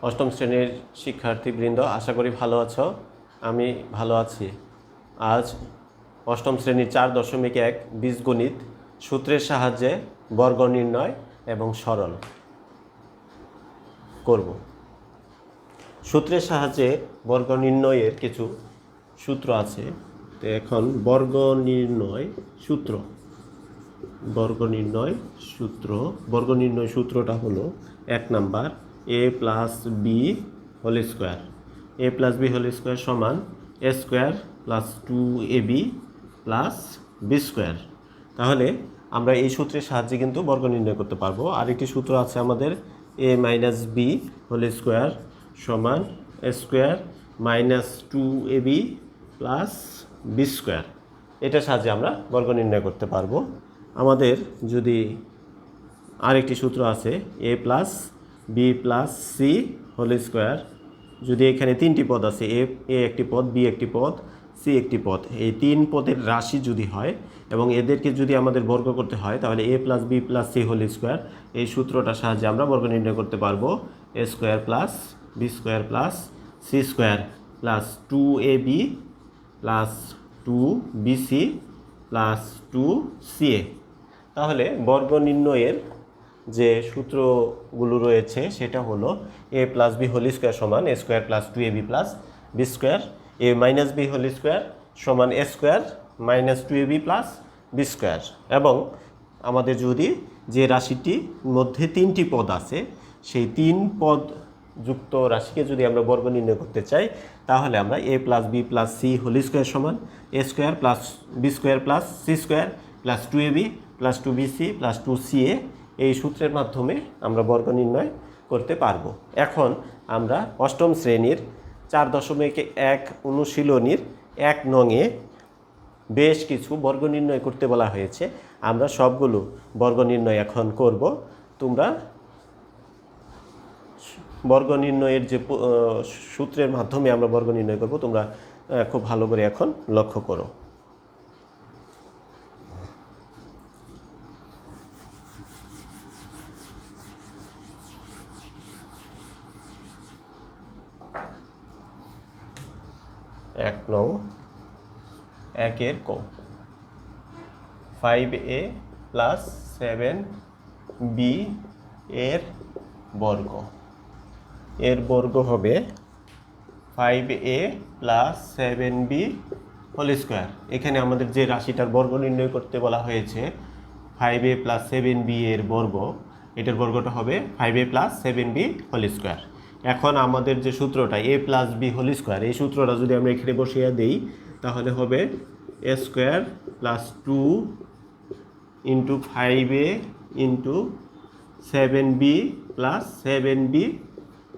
অষ্টম শ্রেণীর শিক্ষার্থীবৃন্দ, আশা করি ভালো আছো। আমি ভালো আছি। আজ অষ্টম শ্রেণীর 4.1 বীজগণিত সূত্রের সাহায্যে বর্গ নির্ণয় এবং সরল করব। সূত্রের সাহায্যে বর্গ নির্ণয়ের কিছু সূত্র আছে। তো এখন বর্গ নির্ণয় সূত্রটা হলো 1 number a plus B whole square. a plus B whole square সমান a square plus 2ab plus B square. তাহলে আমরা এই সূত্রের সাহায্যে কিন্তু বর্গ নির্ণয় করতে পারবো। আরেকটি সূত্র আছে আমাদের a minus B whole square সমান a square minus 2ab plus B square. এটার সাহায্যে আমরা বর্গ নির্ণয় করতে পারবো। আমাদের যদি আরেকটি সূত্র আছে a plus B plus C whole square. যদি এখানে তিনটি পদ আছে, এ একটি পদ, বি একটি পদ, সি একটি পদ, এই তিন পদের রাশি যদি হয় এবং এদেরকে যদি আমাদের বর্গ করতে হয় তাহলে a plus B plus C whole square, এই সূত্রটার সাহায্যে আমরা বর্গ নির্ণয় করতে পারবো। a square plus B square plus C square plus 2ab plus 2bc plus 2ca। তাহলে বর্গ নির্ণয়ের যে সূত্রগুলো রয়েছে সেটা হলো a plus B whole square সমান a square plus 2ab plus B square, a minus B whole square সমান a square minus 2ab plus B square. এবং আমাদের যদি যে রাশিটির মধ্যে তিনটি পদ আছে সেই তিন পদ যুক্ত রাশিকে যদি আমরা বর্গ নির্ণয় করতে চাই তাহলে আমরা a plus B plus C whole square সমান a square plus B square plus C square plus 2ab plus 2bc plus 2ca এই সূত্রের মাধ্যমে আমরা বর্গ নির্ণয় করতে পারবো। এখন আমরা অষ্টম শ্রেণীর 4.1 অনুশীলনীর 1 নংয়ে বেশ কিছু বর্গ নির্ণয় করতে বলা হয়েছে। আমরা সবগুলো বর্গ নির্ণয় এখন করব। তোমরা বর্গ নির্ণয়ের যে সূত্রের মাধ্যমে আমরা বর্গ নির্ণয় করব তোমরা খুব ভালো করে এখন লক্ষ্য করো। এক নং 1-এর ক 5a প্লাস 7b এর বর্গ। এর বর্গ হবে 5a plus 7b whole square. এখানে আমাদের যে রাশিটার বর্গ নির্ণয় করতে বলা হয়েছে 5a প্লাস 7b এর বর্গ, এটার বর্গটা হবে 5a plus 7b whole square. এখন আমাদের যে সূত্রটা a plus B whole square, এই সূত্রটা যদি আমরা এখানে বসিয়ে দিই তাহলে হবে a square plus 2 into 5a into 7b plus 7b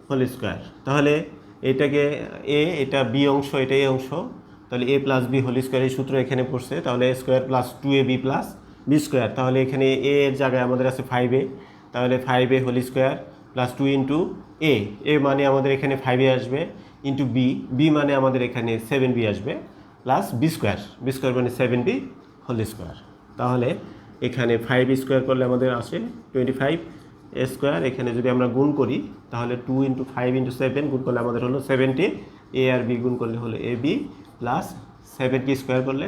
whole square. তাহলে এটাকে এটা বি অংশ, এটা এ অংশ, তাহলে a plus B whole square এই সূত্র এখানে পড়ছে। তাহলে a square plus 2ab plus B square. তাহলে এখানে a এর জায়গায় আমাদের আছে 5a, তাহলে 5a whole square plus 2 into a মানে আমাদের এখানে 5a আসবে, ইন্টু বি মানে আমাদের এখানে 7b আসবে, প্লাস বি স্কোয়ার মানে 7b হোল স্কোয়ার। তাহলে এখানে 5 স্কোয়ার করলে আমাদের আসে 25 a স্কোয়ার। এখানে যদি আমরা গুণ করি তাহলে 2 ইন্টু 5 ইন্টু 7 গুণ করলে আমাদের হলো 70, a আর বি গুণ করলে হলো ab প্লাস 7 কি স্কোয়ার করলে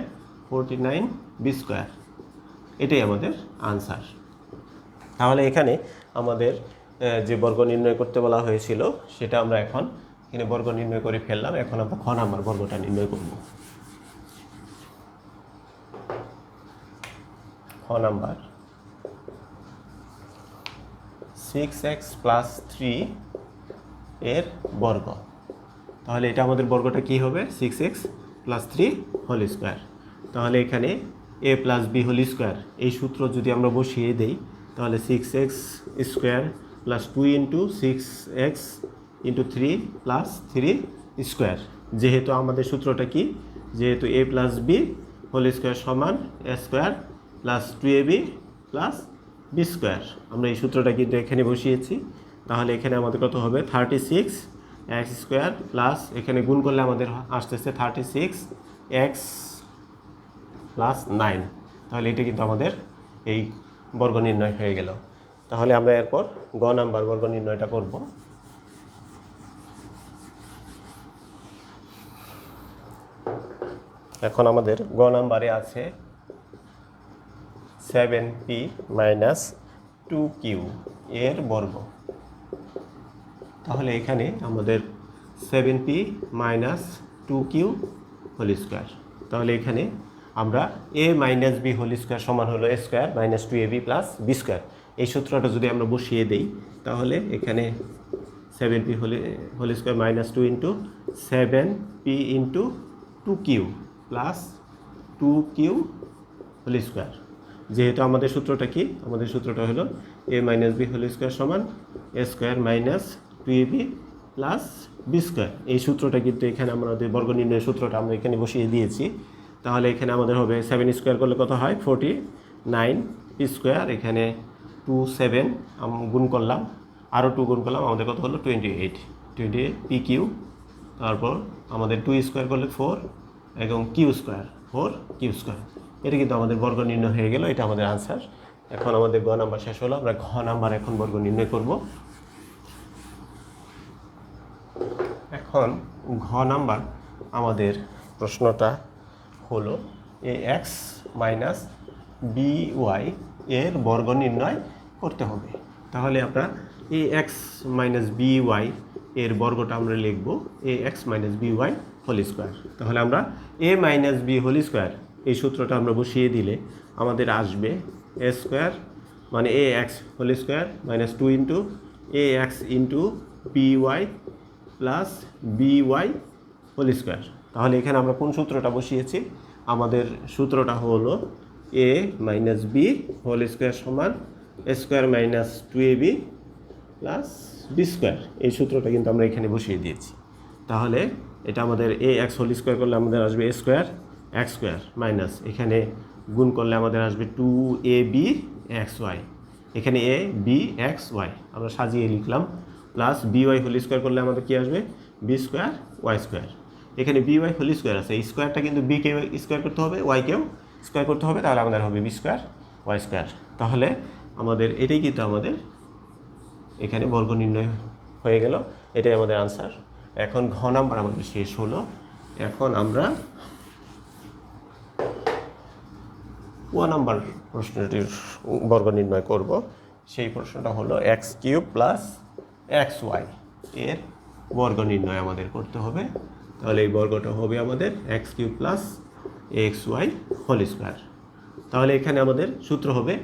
49b স্কোয়ার। এটাই আমাদের আনসার। তাহলে এখানে আমাদের যে বর্গ নির্ণয় করতে বলা হয়েছিল সেটা আমরা এখন এখানে বর্গ নির্ণয় করে ফেললাম। এখন আমরা খ নাম্বার বর্গটা নির্ণয় করব। খ নাম্বার 6x প্লাস 3 এর বর্গ। তাহলে এটা আমাদের বর্গটা কি হবে 6x প্লাস 3 হোল স্কোয়ার। তাহলে এখানে a plus B whole square এই সূত্র যদি আমরা বসিয়ে দেই তাহলে 6x square plus 2 into 6x into 3 plus 3 square. যেহেতু আমাদের সূত্রটা কি, যেহেতু a plus B whole square সমান a square plus 2ab plus B square, আমরা এই সূত্রটা কিন্তু এখানে বসিয়েছি। তাহলে এখানে আমাদের কত হবে 36x স্কোয়ার প্লাস এখানে গুণ করলে আমাদের আসতেছে 36x প্লাস 9। তাহলে এটা কিন্তু আমাদের এই বর্গ নির্ণয় হয়ে গেল। তাহলে আমরা এরপর গ নাম্বার বর্গ নির্ণয়টা করব। এখন আমাদের গ নাম্বারে আছে 7p মাইনাস 2q এর বর্গ। তাহলে এখানে আমাদের 7p minus 2q whole square. তাহলে এখানে আমরা a minus b whole square সমান হলো a square minus 2ab plus b square. এই সূত্রটা যদি আমরা বসিয়ে দেই তাহলে এখানে 7p whole square minus 2 into 7p into 2q plus 2q whole square. যেহেতু আমাদের সূত্রটা কি, আমাদের সূত্রটা হলো a minus b whole square সমান a square minus 2ab plus B square. এই সূত্রটা কিন্তু এখানে আমাদের বর্গ নির্ণয়ের সূত্রটা আমরা এখানে বসিয়ে দিয়েছি। তাহলে এখানে আমাদের হবে 7 স্কোয়ার করলে কত হয় 49 পি স্কোয়ার। এখানে 2 7 গুণ করলাম, আরও 2 গুণ করলাম, আমাদের কত হলো 28 পি কিউ। তারপর আমাদের 2 স্কোয়ার করলে 4 এবং কিউ স্কোয়ার 4 কিউ স্কোয়ার। এটা কিন্তু আমাদের বর্গ নির্ণয় হয়ে গেল, এটা আমাদের আনসার। এখন আমাদের গ নাম্বার শেষ হলো, আমরা ঘ নাম্বার এখন বর্গ নির্ণয় করব। এখন ঘ নাম্বার আমাদের প্রশ্নটা হলো a x minus b y এর বর্গ নির্ণয় করতে হবে। তাহলে আমরা a x minus b y এর বর্গটা আমরা লিখব a x minus b Y whole square. তাহলে আমরা a minus B whole square এই সূত্রটা আমরা বসিয়ে দিলে আমাদের আসবে এ স্কোয়ার মানে a x whole square minus 2 into a x into b y plus B Y whole square. তাহলে এখানে আমরা কোন সূত্রটা বসিয়েছি, আমাদের সূত্রটা হলো এ মাইনাস বি হোল স্কোয়ার সমান a square minus 2ab plus B square. এই সূত্রটা কিন্তু আমরা এখানে বসিয়ে দিয়েছি। তাহলে এটা আমাদের এ এক্স হোল স্কোয়ার করলে আমাদের আসবে a square x square minus এখানে গুণ করলে আমাদের আসবে 2ab এক্স ওয়াই, এখানে এ বি এক্স ওয়াই আমরা সাজিয়ে লিখলাম, plus B Y whole square করলে আমাদের কী আসবে বি স্কোয়ার ওয়াই স্কোয়ার। এখানে বি ওয়াই হোল স্কোয়ার আছে, এই স্কোয়ারটা কিন্তু বিকে স্কোয়ার করতে হবে, ওয়াইকেও স্কোয়ার করতে হবে, তাহলে আমাদের হবে বি স্কোয়ার ওয়াই স্কোয়ার। তাহলে আমাদের এটাই কিন্তু আমাদের এখানে বর্গ নির্ণয় হয়ে গেল, এটাই আমাদের আনসার। এখন ঘ নাম্বার আমাদের শেষ হলো। এখন আমরা ক নাম্বার প্রশ্নটির বর্গ নির্ণয় করব। সেই প্রশ্নটা হলো X cube plus x Y এর বর্গ নির্ণয় আমাদের করতে হবে। তাহলে এই বর্গটা হবে আমাদের x cube plus x y whole square. তাহলে এখানে আমাদের সূত্র হবে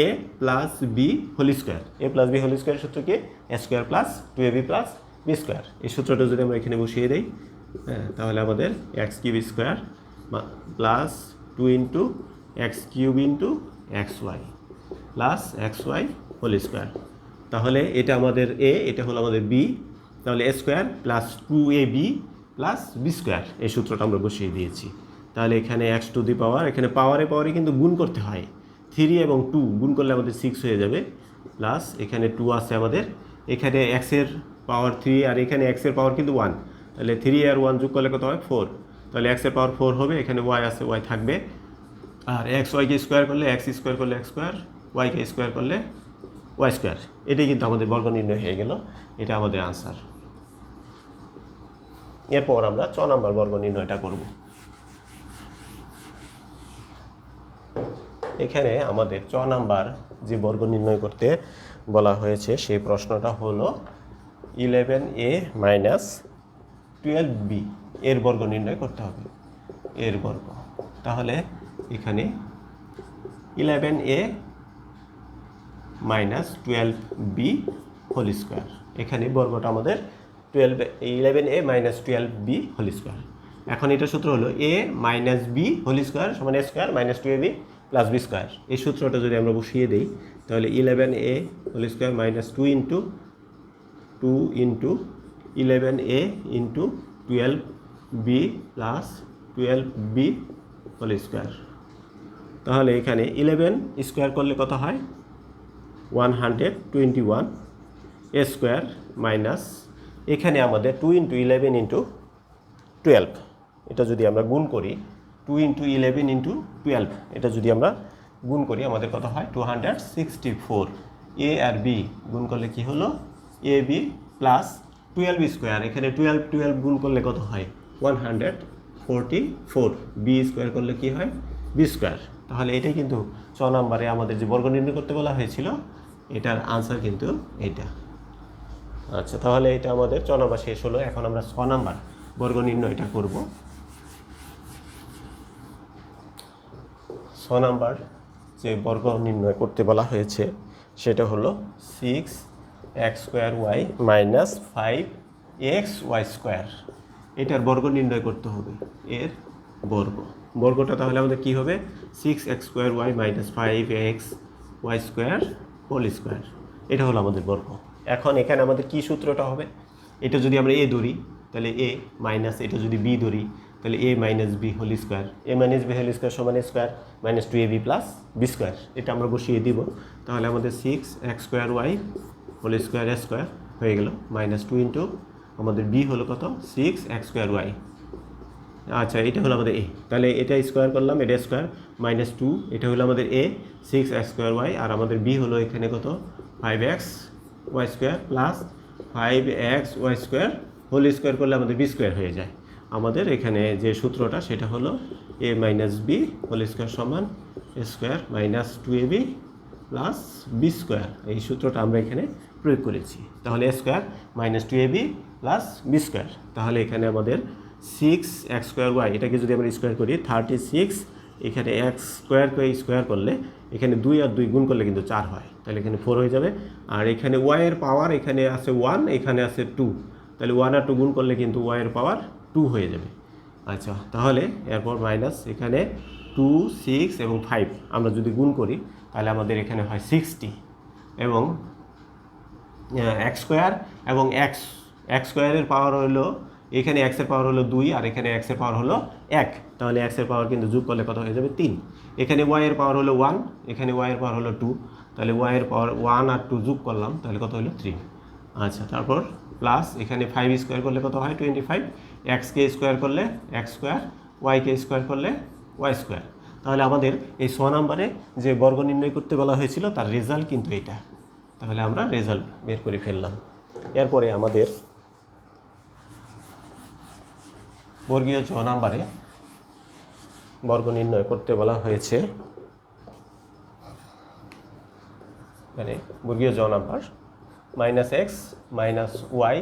a plus B whole square. A plus B whole square সূত্র কি a square plus 2ab plus B square. এই সূত্রটা যদি আমরা এখানে বসিয়ে দিই তাহলে আমাদের x cube square plus 2 into x cube into x Y plus x y whole square. তাহলে এটা আমাদের এ, এটা হলো আমাদের বি, তাহলে এ square plus 2ab plus B square এই সূত্রটা আমরা বসিয়ে দিয়েছি। তাহলে এখানে এক্স টু দি পাওয়ার, এখানে পাওয়ারে কিন্তু গুণ করতে হয়, 3 এবং 2 গুণ করলে আমাদের 6 হয়ে যাবে, প্লাস এখানে 2 আছে আমাদের, এখানে এক্সের পাওয়ার 3 আর এখানে এক্সের পাওয়ার কিন্তু 1, তাহলে 3 আর 1 যোগ করলে কত হয় 4, তাহলে এক্সের পাওয়ার 4 হবে, এখানে ওয়াই আছে ওয়াই থাকবে, আর এক্স ওয়াইকে স্কোয়ার করলে এক্স স্কোয়ার করলে এক্স স্কোয়ার, ওয়াইকে স্কোয়ার করলে ওয়াই স্কোয়ার। এটাই কিন্তু আমাদের বর্গ নির্ণয় হয়ে গেল, এটা আমাদের আনসার। এরপর আমরা 6 নম্বর বর্গ নির্ণয়টা করব। এখানে আমাদের 6 নাম্বার যে বর্গ নির্ণয় করতে বলা হয়েছে সেই প্রশ্নটা হলো 11a মাইনাস 12b এর বর্গ নির্ণয় করতে হবে, এর বর্গ। তাহলে এখানে 11a minus 12b whole square, এখানে বর্গটা আমাদের 11a minus 12b whole square. এখন এটা সূত্র হলো a minus b whole square সমান a square minus 2ab plus B square. এই সূত্রটা যদি আমরা বসিয়ে দিই তাহলে 11a whole square minus 2 into 11a into 12b plus 12b whole square. তাহলে এখানে 11 স্কোয়ার করলে কত হয় 121 এ স্কোয়ার মাইনাস এখানে আমাদের 2 ইন্টু 11 ইন্টু 12, এটা যদি আমরা গুণ করি 2 ইন্টু 11 ইন্টু 12, এটা যদি আমরা গুণ করি আমাদের কত হয় 264। এ আর বি গুণ করলে কি হলো এ বি প্লাস 12 স্কোয়ার, এখানে 12 গুণ করলে কত হয় 120 44, বি স্কোয়ার করলে কি হয় বি স্কোয়ার। তাহলে এটাই কিন্তু 6 নম্বরে আমাদের যে বর্গ নির্ণয় করতে বলা হয়েছিল এটার আনসার কিন্তু এইটা। আচ্ছা, তাহলে এটা আমাদের 6 নম্বর শেষ হলো। এখন আমরা 6 নম্বর বর্গ নির্ণয়টা করব। 6 নম্বর যে বর্গ নির্ণয় করতে বলা হয়েছে সেটা হলো 6x² মাইনাস 5xy²। এটার বর্গ নির্ণয় করতে হবে, এর বর্গটা তাহলে আমাদের কি হবে 6x² minus 5xy² whole square. এটা হলো আমাদের বর্গ। এখন এখানে আমাদের কি সূত্রটা হবে, এটা যদি আমরা এ ধরি তাহলে এ মাইনাস এটা যদি বি ধরি তাহলে A minus B whole square, A minus B whole square সমান square minus 2ab plus B square. এটা আমরা বসিয়ে দিব। তাহলে আমাদের 6x² হোল স্কোয়ার স্কোয়ার হয়ে গেল মাইনাস 2 ইন্টু আমাদের বি হলো কত 6x²। আচ্ছা, এটা হলো আমাদের এ, তাহলে এটা স্কোয়ার করলাম, এটা স্কোয়ার মাইনাস 2, এটা হলো আমাদের এ 6x², আর আমাদের বি হলো এখানে কত 5xy² plus 5xy² whole square করলে আমাদের বি স্কোয়ার হয়ে যায়। আমাদের এখানে যে সূত্রটা সেটা হলো এ মাইনাস বি হোল স্কোয়ার সমান square minus 2ab plus B square. এই সূত্রটা আমরা এখানে প্রয়োগ করেছি। তাহলে square minus 2ab plus B square. তাহলে এখানে আমাদের 6x², এটাকে যদি আমরা স্কোয়ার করি 36, এখানে x² করলে এখানে 2 আর 2 গুণ করলে কিন্তু 4 হয়, তাহলে এখানে 4 হয়ে যাবে। আর এখানে y এর পাওয়ার এখানে আছে 1, এখানে আছে 2, তাহলে 1 আর 2 গুণ করলে কিন্তু y এর পাওয়ার 2 হয়ে যাবে। আচ্ছা, তাহলে এরপর মাইনাস এখানে 2, 6 এবং 5 আমরা যদি গুণ করি তাহলে আমাদের এখানে হয় 60, এবং x² এবং x² পাওয়ার হলো এখানে x এর পাওয়ার হলো 2 আর এখানে x এর পাওয়ার হলো 1, তাহলে x এর পাওয়ার কিন্তু যোগ করলে কত হয়ে যাবে 3। এখানে y এর পাওয়ার হলো 1, এখানে y এর পাওয়ার হলো 2, তাহলে y এর পাওয়ার 1 আর 2 যোগ করলাম তাহলে কত হলো 3। আচ্ছা, তারপর প্লাস এখানে 5² করলে কত হয় 25, x-কে স্কোয়ার করলে x², y-কে স্কোয়ার করলে y²। তাহলে আমাদের এই 6 নম্বরে যে বর্গ নির্ণয় করতে বলা হয়েছিল তার রেজাল্ট কিন্তু এটা। তাহলে আমরা রেজাল্ট বের করে ফেললাম। এরপরে আমাদের বর্গীয় 6 নম্বরে বর্গ নির্ণয় করতে বলা হয়েছে। মানে বর্গীয় 6 নম্বর -x - y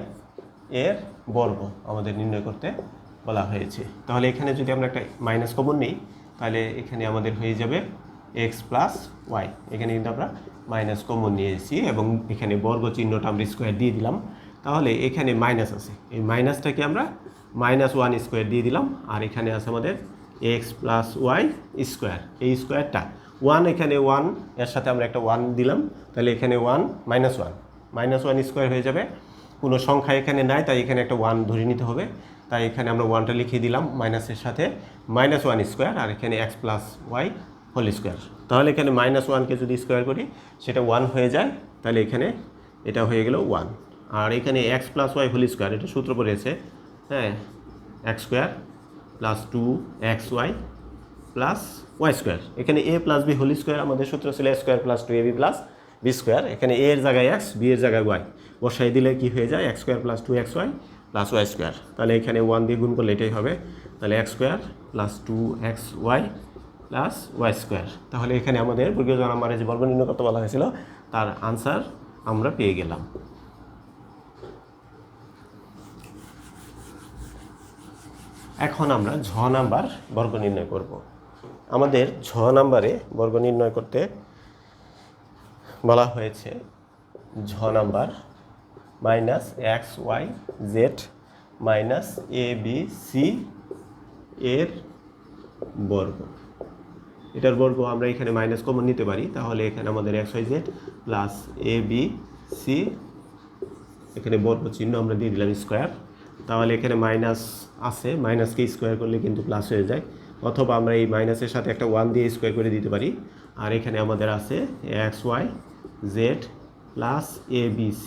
এর বর্গ আমাদের নির্ণয় করতে বলা হয়েছে। তাহলে এখানে যদি আমরা একটা মাইনাস কমন নিই তাহলে এখানে আমাদের হয়ে যাবে x প্লাস y। এখানে কিন্তু আমরা মাইনাস কমন নিয়েছি এবং এখানে বর্গ চিহ্নটা আমরা স্কোয়ার দিয়ে দিলাম। তাহলে এখানে মাইনাস আছে, এই মাইনাসটাকে আমরা -1² দিয়ে দিলাম, আর এখানে আছে আমাদের x প্লাস y স্কোয়ার। এই স্কোয়ারটা 1, এখানে 1 এর সাথে আমরা একটা 1 দিলাম, তাহলে এখানে 1 -1 স্কোয়ার হয়ে যাবে। কোনো সংখ্যা এখানে নাই, তাই এখানে একটা 1 ধরে নিতে হবে, তাই এখানে আমরা 1টা লিখিয়ে দিলাম মাইনাসের সাথে -1², আর এখানে x plus y whole square. তাহলে এখানে -1কে যদি স্কোয়ার করি সেটা 1 হয়ে যায়, তাহলে এখানে এটা হয়ে গেল 1। আর এখানে x plus y whole square, এটা সূত্র পড়েছে, হ্যাঁ, x² plus 2xy plus y²। এখানে a plus b whole square আমাদের সূত্র ছিল a² plus 2ab plus b²। এখানে a এর জায়গায় x, b এর জায়গায় y বসাই দিলে কি হয়ে যায় x² plus 2xy plus y²। তাহলে এখানে 1 দিয়ে গুণ করলে এটাই হবে, তাহলে x² plus 2xy plus y²। তাহলে এখানে আমাদের বর্গীয় 6 নম্বরে যে বর্গ নির্ণয় করতে বলা হয়েছিল তার আনসার আমরা পেয়ে গেলাম। এখন আমরা 6 নাম্বার বর্গ নির্ণয় করব। আমাদের 6 নম্বরে বর্গ নির্ণয় করতে বলা হয়েছে 6 নাম্বার -xyz -abc এর বর্গ। এটার বর্গ আমরা এখানে মাইনাস কমন নিতে পারি, তাহলে এখানে আমাদের xyz প্লাস abc, এখানে বর্গ চিহ্ন আমরা দিয়ে দিলাম স্কোয়ার। তাহলে এখানে মাইনাস আছে, মাইনাসকে স্কোয়ার করলে কিন্তু প্লাস হয়ে যায়, অথবা আমরা এই মাইনাসের সাথে একটা 1 দিয়ে স্কোয়ার করে দিতে পারি। আর এখানে আমাদের আছে xyz plus abc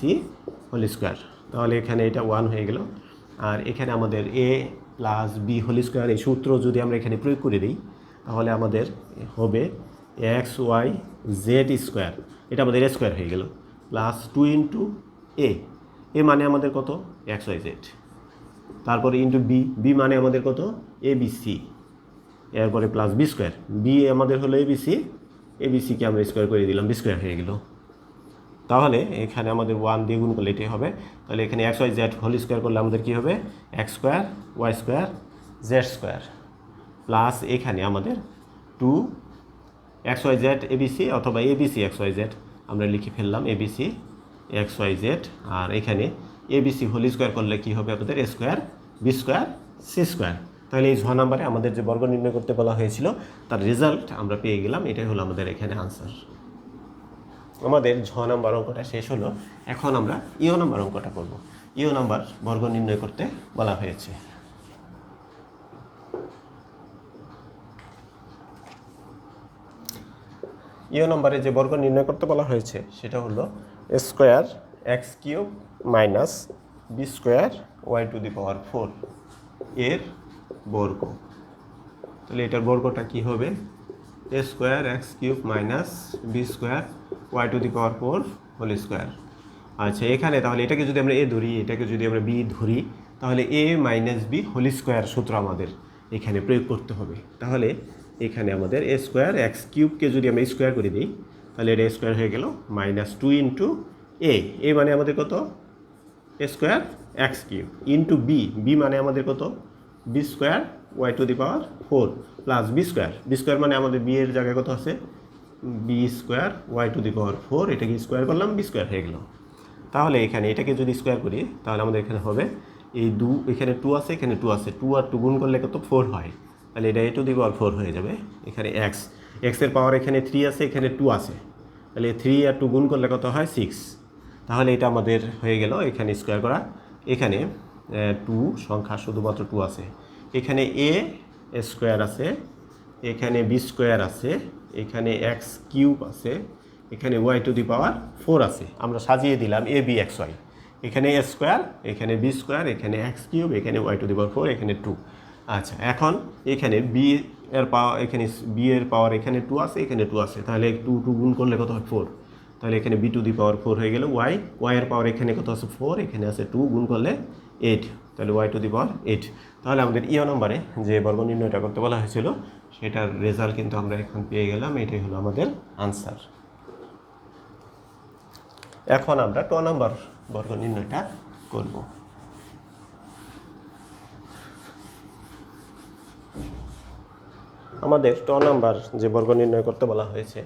whole square. তাহলে এখানে এটা 1 হয়ে গেল। আর এখানে আমাদের a plus b whole square, এই সূত্র যদি আমরা এখানে প্রয়োগ করে দিই তাহলে আমাদের হবে xyz স্কোয়ার, এটা আমাদের স্কোয়ার হয়ে গেল, প্লাস 2 ইন্টু a মানে আমাদের কত xyz। তারপরে ইন্টু বি মানে আমাদের কত এবিসি, এরপরে প্লাস বি স্কোয়ার, বি আমাদের হলো এবিসিকে আমরা স্কোয়ার করে দিলাম, বি স্কোয়ার হয়ে গেল। তাহলে এখানে আমাদের 1 দিয়ে গুণ করলে এটাই হবে। তাহলে এখানে x y z whole square করলে আমাদের কী হবে x square Y square Z square plus এখানে আমাদের 2 এক্স ওয়াই জেড এবিসি অথবা এবিসি এক্স ওয়াই জেড আমরা লিখে ফেললাম, এবিসি এক্স ওয়াই জেড। আর এখানে এবিসি হোল স্কোয়ার করলে কী হবে আমাদের a square B square C square. তাহলে এই 6 নম্বরে আমাদের যে বর্গ নির্ণয় করতে বলা হয়েছিল তার রেজাল্ট আমরা পেয়ে গেলাম, এটাই হলো আমাদের এখানে আনসার। আমাদের 6 নম্বর অঙ্কটা শেষ হলো। এখন আমরা ইও নম্বর অঙ্কটা করব। ইও নম্বর বর্গ নির্ণয় করতে বলা হয়েছে। ইও নম্বরে যে বর্গ নির্ণয় করতে বলা হয়েছে সেটা হলো square x cube minus b square y to the power 4 এর বর্গ। তাহলে এটার বর্গটা কি হবে a square x cube minus b square y to the power 4 whole square. আচ্ছা, এখানে তাহলে এটাকে যদি আমরা এ ধরি, এটাকে যদি আমরা বি ধরি, তাহলে A minus B whole square সূত্র আমাদের এখানে প্রয়োগ করতে হবে। তাহলে এখানে আমাদের এ স্কোয়ার এক্স কিউবকে যদি আমরা স্কোয়ার করে দিই তাহলে এটা স্কোয়ার হয়ে গেল মাইনাস 2 ইন্টু এ মানে আমাদের কত a square x cube into b মানে আমাদের কত b square y to the power 4 plus B square মানে আমাদের বি এর জায়গায় কত আছে b square y to the power 4, এটাকে স্কোয়ার করলাম বি স্কোয়ার হয়ে গেল। তাহলে এখানে এটাকে যদি স্কোয়ার করি তাহলে আমাদের এখানে হবে এই এখানে 2 আছে, এখানে 2 আছে, 2 আর 2 গুণ করলে কত 4 হয়, তাহলে এটা এ টু দি পাওয়ার 4 হয়ে যাবে। এখানে এক্সের পাওয়ার এখানে 3 আছে, এখানে 2 আছে, তাহলে 3 আর 2 গুণ করলে কত হয় 6। তাহলে এটা আমাদের হয়ে গেল এখানে স্কোয়ার করা। এখানে 2 সংখ্যা শুধুমাত্র 2 আছে, এখানে এ স্কোয়ার আছে, এখানে বি স্কোয়ার আছে, এখানে এক্স কিউব আছে, এখানে ওয়াই টু দি পাওয়ার 4 আছে। আমরা সাজিয়ে দিলাম এ বি এক্স ওয়াই, এখানে এ স্কোয়ার, এখানে বি স্কোয়ার, এখানে এক্স কিউব, এখানে ওয়াই টু দি পাওয়ার 4, এখানে 2। আচ্ছা, এখন এখানে বি এর পাওয়ার, এখানে বি এর পাওয়ার এখানে 2 আছে, এখানে 2 আছে, তাহলে 2 গুণ করলে কত হয় 4, তাহলে এখানে বি টু দি পাওয়ার 4 হয়ে গেল। ওয়াই এর পাওয়ার এখানে কত আছে 4, এখানে আছে 2 গুণ করলে 8, তাহলে ওয়াই টু দি পাওয়ার 8। তাহলে আমাদের ইও নম্বরে যে বর্গ নির্ণয়টা করতে বলা হয়েছিল সেটার রেজাল্ট কিন্তু আমরা এখন পেয়ে গেলাম, এটাই হলো আমাদের আনসার। এখন আমরা 2 নম্বর বর্গ নির্ণয়টা করব। আমাদের 2 নম্বর যে বর্গ নির্ণয় করতে বলা হয়েছে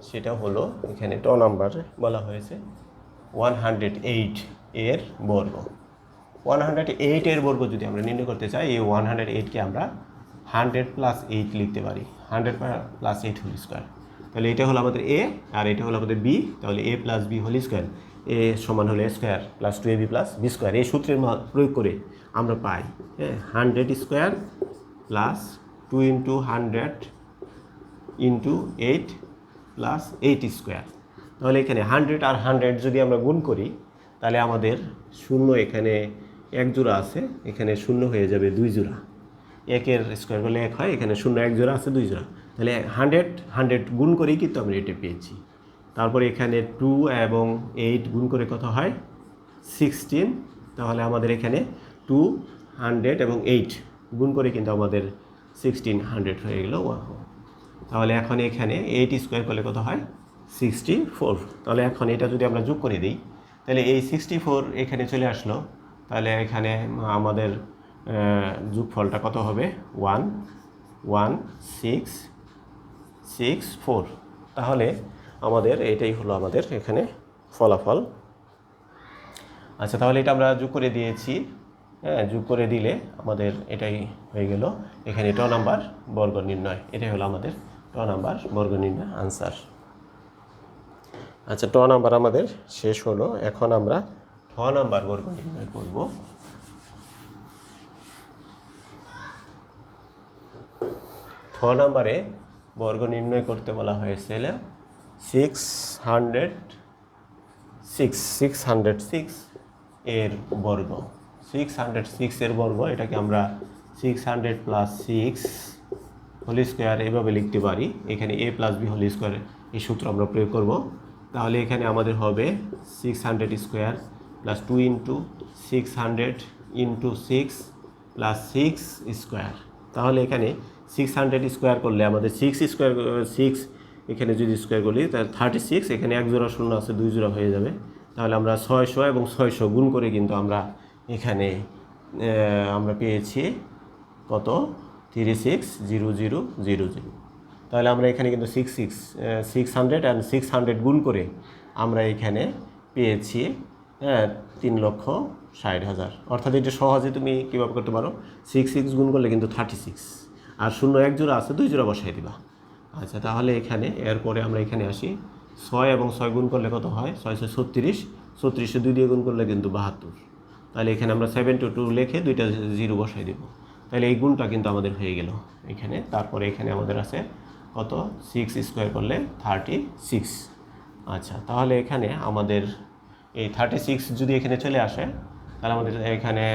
সেটা হলো এখানে 2 নম্বর বলা হয়েছে 108 এর বর্গ। 108 এর বর্গ যদি আমরা নির্ণয় করতে চাই, এই 108কে আমরা 100 প্লাস 8 লিখতে পারি, 100 প্লাস 8 হোল স্কোয়ার। তাহলে এটা হলো আমাদের এ আর এটা হলো আমাদের বি, তাহলে a plus B whole square, a সমান হলো a square plus 2ab plus B square. এই সূত্রের প্রয়োগ করে আমরা পাই 100 square plus 2 into 100 into 8 plus 8 square. তাহলে এখানে 100 আর 100 যদি আমরা গুণ করি তাহলে আমাদের শূন্য এখানে 1 জোড়া আছে, এখানে শূন্য হয়ে যাবে 2 জোড়া, 1-এর স্কোয়ার করলে 1 হয়, এখানে শূন্য 1 জোড়া আছে 2 জোড়া, তাহলে 100 গুণ করেই কিন্তু আমরা এটা পেয়েছি। তারপরে এখানে 2 এবং 8 গুণ করে কত হয় 16, তাহলে আমাদের এখানে 200 এবং 8 গুণ করে কিন্তু আমাদের 1600 হয়ে গেল। তাহলে এখন এখানে 8 স্কোয়ার করলে কত হয় 64। তাহলে এখন এটা যদি আমরা যোগ করে দিই তাহলে এই 64 এখানে চলে আসলো, তাহলে এখানে আমাদের যোগফলটা কত হবে 11664। তাহলে আমাদের এটাই হলো আমাদের এখানে ফলাফল। আচ্ছা, তাহলে এটা আমরা যোগ করে দিয়েছি, যোগ করে দিলে আমাদের এটাই হয়ে গেল এখানে 2 নম্বর বর্গ নির্ণয়, এটাই হলো আমাদের 2 নম্বর বর্গ নির্ণয় আনসার। আচ্ছা, 2 নম্বর আমাদের শেষ হলো। এখন আমরা 6 নম্বর বর্গ নির্ণয় করব। 6 নম্বরে বর্গ নির্ণয় করতে বলা হয়েছিল 606 এর বর্গ। 606 এর বর্গ, এটাকে আমরা 600 প্লাস 6 হোল স্কোয়ার এভাবে লিখতে পারি। এখানে এ প্লাস বি হোল স্কোয়ার এই সূত্র আমরা প্রয়োগ করব। তাহলে এখানে আমাদের হবে 600 square plus 2 into 600 into 6 plus 6 square. তাহলে এখানে 600 স্কোয়ার করলে আমাদের 6 এখানে যদি স্কোয়ার করি তাহলে 36, এখানে এক জোড়া শূন্য আছে, 2 জোড়া হয়ে যাবে। তাহলে আমরা 600 এবং 600 গুণ করে কিন্তু আমরা এখানে আমরা পেয়েছি কত 360000। তাহলে আমরা এখানে কিন্তু 600 অ্যান্ড 600 গুণ করে আমরা এখানে পেয়েছি 3,60,000। অর্থাৎ এটা সহজে তুমি কীভাবে করতে পারো, 6 গুণ করলে কিন্তু 36, আর শূন্য এক জোড়া আছে, 2 জোড়া বসাই দিবা। আচ্ছা, তাহলে এখানে এরপরে আমরা এখানে আসি, 6 এবং 6 গুণ করলে কত হয়, 6 36, 36 2 দিয়ে গুণ করলে কিন্তু 72। তাহলে এখানে আমরা 72 লিখে 2টা জিরো বসাই দেব। তাহলে এই গুণটা কিন্তু আমাদের হয়ে গেল এখানে। তারপরে এখানে আমাদের আছে কত, 6 স্কোয়ার করলে 36। আচ্ছা, তাহলে এখানে আমাদের এই 36 যদি এখানে চলে আসে, তাহলে আমাদের এখানে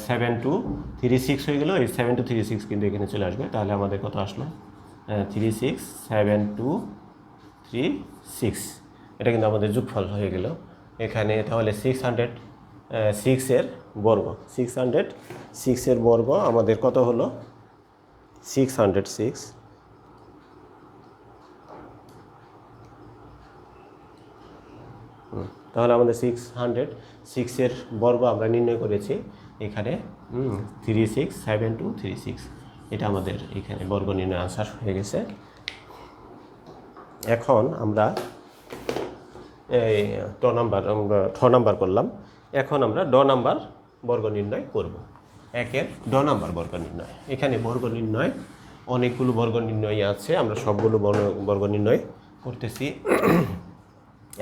7236 হয়ে গেল। এই 7236 কিন্তু এখানে চলে আসবে। তাহলে আমাদের কত আসলো, 367236। এটা কিন্তু আমাদের যোগফল হয়ে গেল এখানে। তাহলে 606 বর্গ, 606 বর্গ আমাদের কত হলো, 606। তাহলে আমাদের 606 বর্গ আমরা নির্ণয় করেছি এখানে 367236। এটা আমাদের এখানে বর্গ নির্ণয় আনসার হয়ে গেছে। এখন আমরা এই ঠ নাম্বার করলাম। এখন আমরা ড নাম্বার বর্গ নির্ণয় করব। একের ড নাম্বার বর্গ নির্ণয়। এখানে বর্গ নির্ণয় অনেকগুলো বর্গ নির্ণয় আছে, আমরা সবগুলো বর্গ নির্ণয় করতেছি।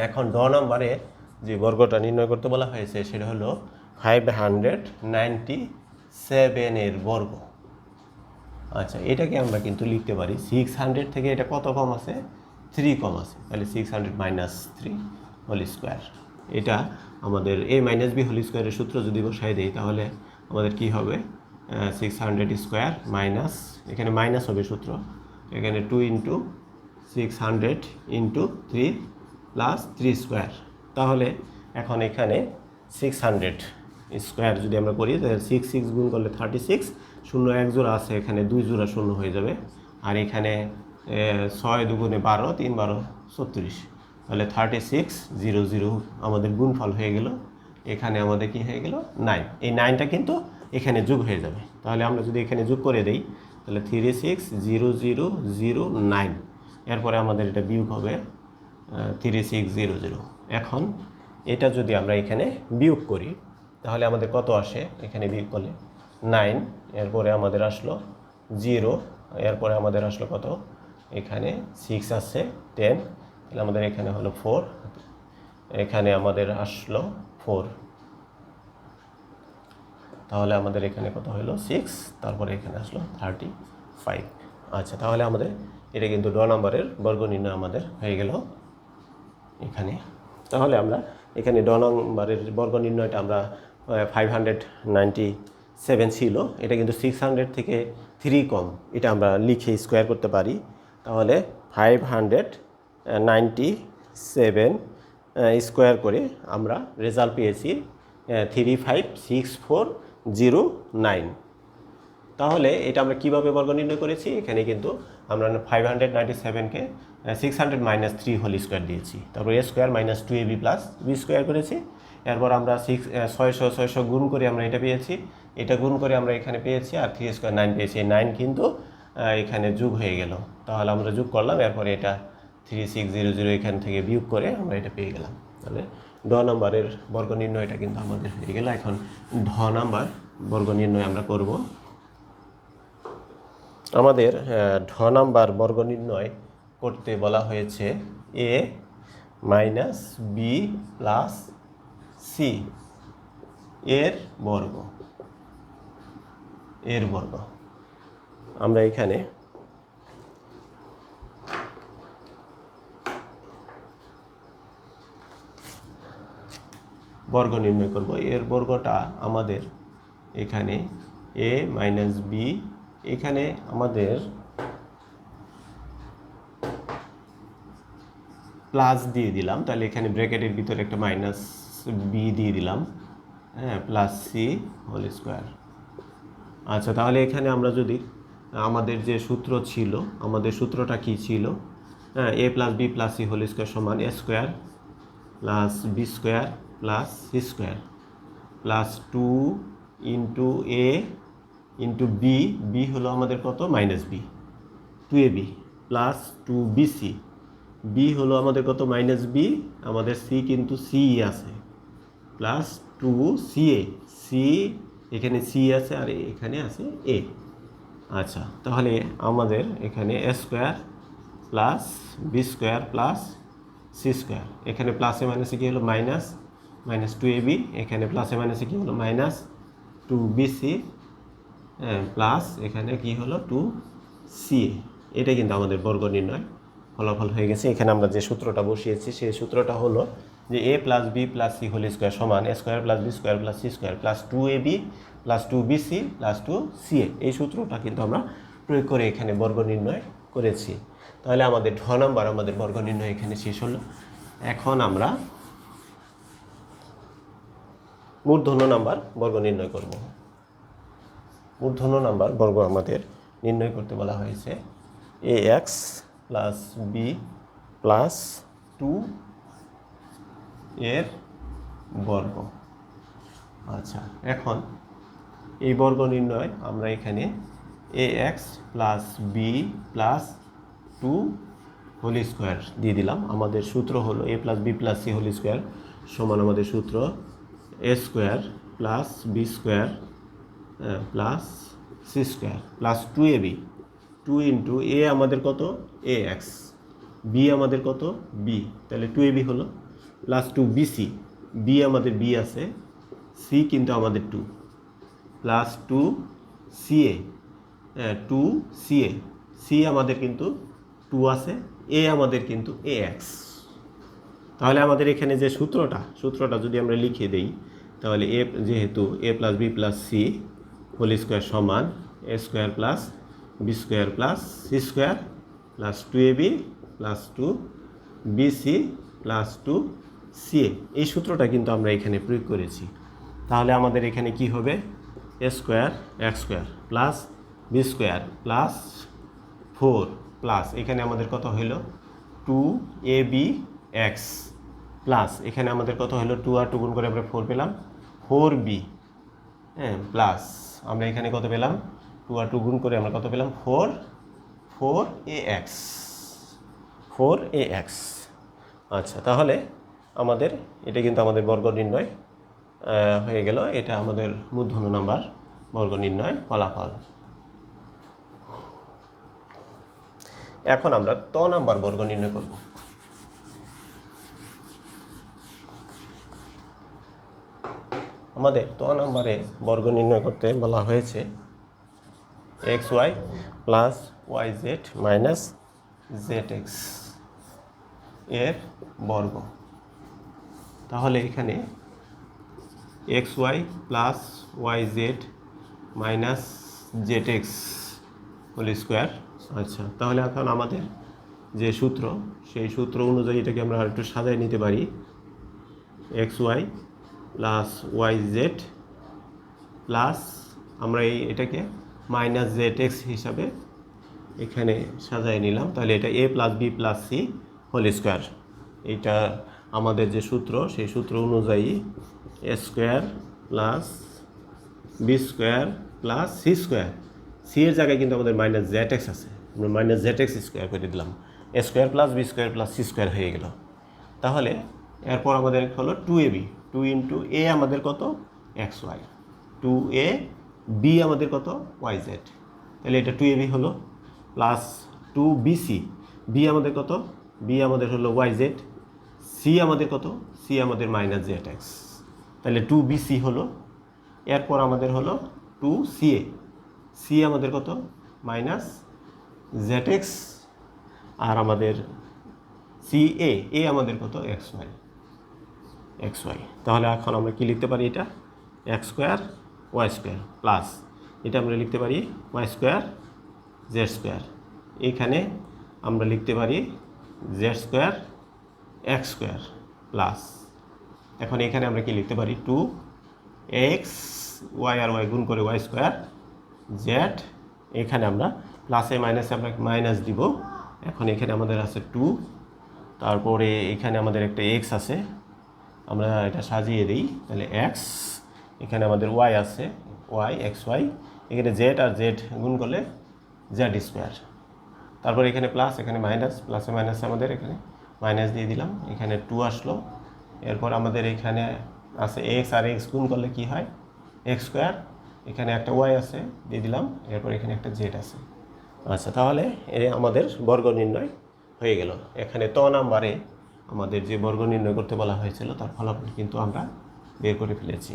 এখন ড নাম্বারে যে বর্গটা নির্ণয় করতে বলা হয়েছে সেটা হলো 597 এর বর্গ। আচ্ছা, এটাকে আমরা কিন্তু লিখতে পারি 600 থেকে এটা কত কম আছে, 3 কম আছে। তাহলে 600 - 3 হোল স্কোয়ার। এটা আমাদের a - b হোল স্কোয়ারের সূত্র যদি বসাই দেই তাহলে আমাদের কি হবে, 600 স্কোয়ার মাইনাস, এখানে মাইনাস হবে সূত্র, এখানে 2 × 600 × 3 প্লাস 3 স্কোয়ার। তাহলে এখন এখানে 600 স্কোয়ার যদি আমরা করি তাহলে 6 গুণ করলে 36, শূন্য এক জোড়া আছে, এখানে 2 জোড়া শূন্য হয়ে যাবে। আর এখানে 6 দুগুণে 12, 3 12 36। তাহলে 3600 আমাদের গুণফল হয়ে গেল। এখানে আমাদের কি হয়ে গেল, 9। এই 9টা কিন্তু এখানে যোগ হয়ে যাবে। তাহলে আমরা যদি এখানে যোগ করে দেই তাহলে 360009। এরপরে আমাদের এটা বিয়োগ হবে 3600। এখন এটা যদি আমরা এখানে বিয়োগ করি তাহলে আমাদের কত আসে, এখানে বিয়োগ করলে 9, এরপরে আমাদের আসলো 0, এরপরে আমাদের আসলো কত, এখানে 6 আছে 10, তাহলে আমাদের এখানে হলো 4, এখানে আমাদের আসলো 4, তাহলে আমাদের এখানে কত হলো 6, তারপরে এখানে আসলো 35। আচ্ছা, তাহলে আমাদের এটা কিন্তু ড নাম্বারের বর্গ নির্ণয় আমাদের হয়ে গেল এখানে। তাহলে আমরা এখানে ড নাম্বারের বর্গ নির্ণয়টা আমরা 597 ছিল, এটা কিন্তু 600 থেকে 3 কম, এটা আমরা লিখে স্কোয়ার করতে পারি। তাহলে 597 স্কোয়ার করে আমরা রেজাল্ট পেয়েছি 3564009। তাহলে এটা আমরা কিভাবে বর্গ নির্ণয় করেছি, এখানে কিন্তু আমরা 597কে 600 - 3 হোল স্কোয়ার দিয়েছি, তারপর a square minus 2ab plus b square করেছি। এরপর আমরা 600 গুণ করে আমরা এটা পেয়েছি, এটা গুণ করে আমরা এখানে পেয়েছি, আর 3 স্কোয়ার 9 পেয়েছি। 9 কিন্তু এখানে যোগ হয়ে গেল, তাহলে আমরা যোগ করলাম, এরপরে এটা 3600 এখান থেকে বিয়োগ করে আমরা এটা পেয়ে গেলাম। তাহলে ড নাম্বারের বর্গ নির্ণয়টা কিন্তু আমাদের হয়ে গেল। এখন ঢ নাম্বার বর্গ নির্ণয় আমরা করব। আমাদের ঢ নাম্বার বর্গ নির্ণয় করতে বলা হয়েছে a - b + c এর বর্গ। আমরা এখানে বর্গ নির্ণয় করব। এর বর্গটা আমাদের এখানে a - b, এখানে আমাদের প্লাস দিয়ে দিলাম, তাহলে এখানে ব্র্যাকেটের ভিতরে একটা মাইনাস b দিয়ে দিলাম, হ্যাঁ, প্লাস c হোল স্কোয়ার। আচ্ছা, তাহলে এখানে আমরা যদি আমাদের যে সূত্র ছিল, আমাদের সূত্রটা কি ছিল? হ্যাঁ, a plus B plus C whole square সমান a square plus B square plus C square plus 2 into a into b, b হলো আমাদের কত? Minus B, 2ab plus 2bc, B হলো আমাদের কত? মাইনাস বি, আমাদের সি কিন্তু সি আছে, প্লাস 2ca, সি এখানে সি আছে আর এখানে আছে এ। আচ্ছা, তাহলে আমাদের এখানে a square plus B square plus C square, এখানে প্লাসে মাইনাসে কী হলো? মাইনাস, মাইনাস 2ab, এখানে প্লাসে মাইনাসে কী হলো? মাইনাস 2bc প্লাস এখানে কি হলো? 2ca। এটা কিন্তু আমাদের বর্গ নির্ণয় ফলাফল হয়ে গেছে। এখানে আমরা যে সূত্রটা বসিয়েছি সেই সূত্রটা হলো যে a plus B plus C whole square সমান a square plus B square plus C square plus 2ab plus 2bc plus 2ca। এই সূত্রটা কিন্তু আমরা প্রয়োগ করে এখানে বর্গ নির্ণয় করেছি। তাহলে আমাদের ঢ নাম্বার আমাদের বর্গ নির্ণয় এখানে শেষ হলো। এখন আমরা মূর্ধন্য নাম্বার বর্গ নির্ণয় করব। মূর্ধন্য নাম্বার বর্গ আমাদের নির্ণয় করতে বলা হয়েছে এ এক্স প্লাস বি প্লাস 2 এর বর্গ। আচ্ছা, এখন এই বর্গ নির্ণয় আমরা এখানে a x plus B plus 2 whole square দিয়ে দিলাম। আমাদের সূত্র হলো এ plus B plus C whole square সমান আমাদের সূত্র a square plus B square plus C square plus 2ab, 2 into a আমাদের কত? এ এক্স, বি আমাদের কত? বি, তাহলে 2ab হলো, প্লাস 2bc, বি আমাদের বি আছে, সি কিন্তু আমাদের 2, প্লাস 2ca, 2ca, সি আমাদের কিন্তু 2 আছে, এ আমাদের কিন্তু এ এক্স। তাহলে আমাদের এখানে যে সূত্রটা যদি আমরা লিখে দেই, তাহলে এ যেহেতু a plus B plus C whole square সমান a square plus B square plus C square plus 2ab plus 2bc plus 2ca। এই সূত্রটা কিন্তু আমরা এখানে প্রয়োগ করেছি। তাহলে আমাদের এখানে কি হবে? A square x square plus B square plus 4 plus এখানে আমাদের কত হইল? 2abx প্লাস এখানে আমাদের কত হলো? 2 আর 2 গুণ করে আমরা 4 পেলাম, 4b, হ্যাঁ, প্লাস আমরা এখানে কত পেলাম? 2 আর 2 গুণ করে আমরা কত পেলাম? 4ax, 4ax। আচ্ছা, তাহলে আমাদের এটা কিন্তু আমাদের বর্গ নির্ণয় হয়ে গেল। এটা আমাদের মূর্ধন্য নাম্বার বর্গ নির্ণয় ফলাফল। এখন আমরা ত নাম্বার বর্গ নির্ণয় করব। আমাদের ত নাম্বারে বর্গ নির্ণয় করতে বলা হয়েছে X Y plus Y Z minus Z X এর বর্গ। তাহলে এখানে x Y plus Y Z minus Z X whole square. আচ্ছা, তাহলে এখন আমাদের যে সূত্র সেই সূত্র অনুযায়ী এটাকে আমরা একটু সাজায় নিতে পারি। X Y plus Y Z plus আমরা এটাকে মাইনাস জেড এক্স হিসাবে এখানে সাজায় নিলাম। তাহলে এটা a plus B plus C whole square. এইটা আমাদের যে সূত্র সেই সূত্র অনুযায়ী a square plus B square plus C square, c এর জায়গায় কিন্তু আমাদের মাইনাস জেড এক্স আছে, আমরা মাইনাস জেড এক্স স্কোয়ার করে দিলাম, a square plus B square plus C square হয়ে গেল। তাহলে এরপর আমাদের হলো 2ab, 2 ইন্টু এ আমাদের কত? এক্স ওয়াই, 2a, বি আমাদের কত? ওয়াই জেড, তাহলে এটা 2ab হলো, প্লাস 2bc, বি আমাদের কত? বি আমাদের হলো ওয়াই জেড, সি আমাদের কত? সি আমাদের মাইনাস জেড এক্স, তাহলে 2bc হলো। এরপর আমাদের হলো 2ca, সি আমাদের কত? মাইনাস জেড এক্স, আর আমাদের সি এ আমাদের কত? X Y, X Y. তাহলে এখন আমরা কি লিখতে পারি? এটা X square Y square plus এটা আমরা লিখতে পারি ওয়াই স্কোয়ার জেড স্কোয়ার। এখানে আমরা লিখতে পারি Z square x square plus এখন এখানে আমরা কি লিখতে পারি? 2x ওয়াই আর ওয়াই গুণ করে ওয়াই স্কোয়ার জেড, এখানে আমরা প্লাসে মাইনাসে আমরা মাইনাস দিব। এখন এখানে আমাদের আছে 2, তারপরে এখানে আমাদের একটা এক্স আছে, আমরা এটা সাজিয়ে দিই, তাহলে এক্স, এখানে আমাদের ওয়াই আছে, ওয়াই এক্স ওয়াই, এখানে জেড আর জেড গুণ করলে জেড স্কোয়ার, তারপর এখানে প্লাস, এখানে মাইনাস, প্লাসে মাইনাসে আমাদের এখানে মাইনাস দিয়ে দিলাম, এখানে 2 আসলো। এরপর আমাদের এখানে আছে এক্স, আর এক্স গুণ করলে কি হয় এক্স স্কোয়ার, এখানে একটা ওয়াই আছে দিয়ে দিলাম, এরপর এখানে একটা জেড আছে। আচ্ছা, তাহলে আমাদের বর্গ নির্ণয় হয়ে গেল। এখানে ত নাম্বারে আমাদের যে বর্গ নির্ণয় করতে বলা হয়েছিল তার ফলাফল কিন্তু আমরা বের করে ফেলেছি।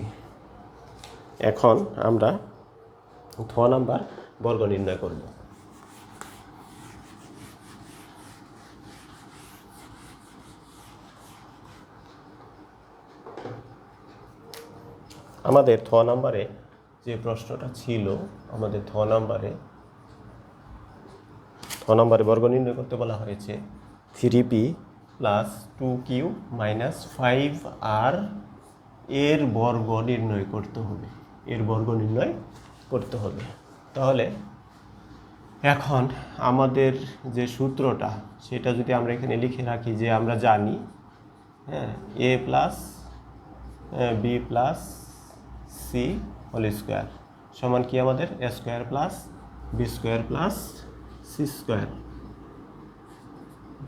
এখন আমরা থ নাম্বার বর্গ নির্ণয় করব। আমাদের থ নাম্বারে যে প্রশ্নটা ছিল, আমাদের থ নাম্বারে বর্গ নির্ণয় করতে বলা হয়েছে 3p plus 2q minus 5r এর বর্গ নির্ণয় করতে হবে, এর বর্গ নির্ণয় করতে হবে। তাহলে এখন আমাদের যে সূত্রটা সেটা যদি আমরা এখানে লিখে রাখি, যে আমরা জানি হ্যাঁ a plus B plus C whole square সমান কি আমাদের a square plus B square plus C square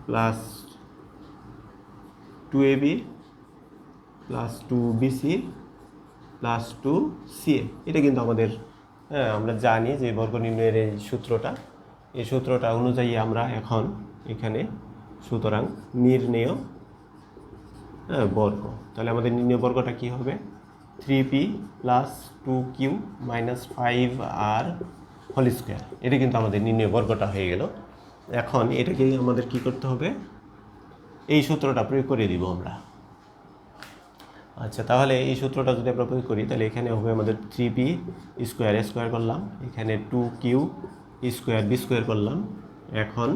plus 2ab plus 2bc plus 2ca। এটা কিন্তু আমাদের আমরা জানি যে বর্গ নির্ণয়ের এই সূত্রটা অনুযায়ী আমরা এখন এখানে সুতরাং নির্ণেয় বর্গ, তাহলে আমাদের নির্ণেয় বর্গটা কি হবে 3p plus 2q minus 5r whole square. এটা কিন্তু আমাদের নির্ণয় বর্গটা হয়ে গেল। এখন এটাকে আমাদের কি করতে হবে, এই সূত্রটা প্রয়োগ করে দিব আমরা। আচ্ছা, তাহলে এই সূত্রটা যদি আমরা প্রয়োগ করি তাহলে এখানে হবে আমাদের 3p স্কোয়ার এ স্কোয়ার করলাম, এখানে 2q স্কোয়ার বি স্কোয়ার করলাম, এখন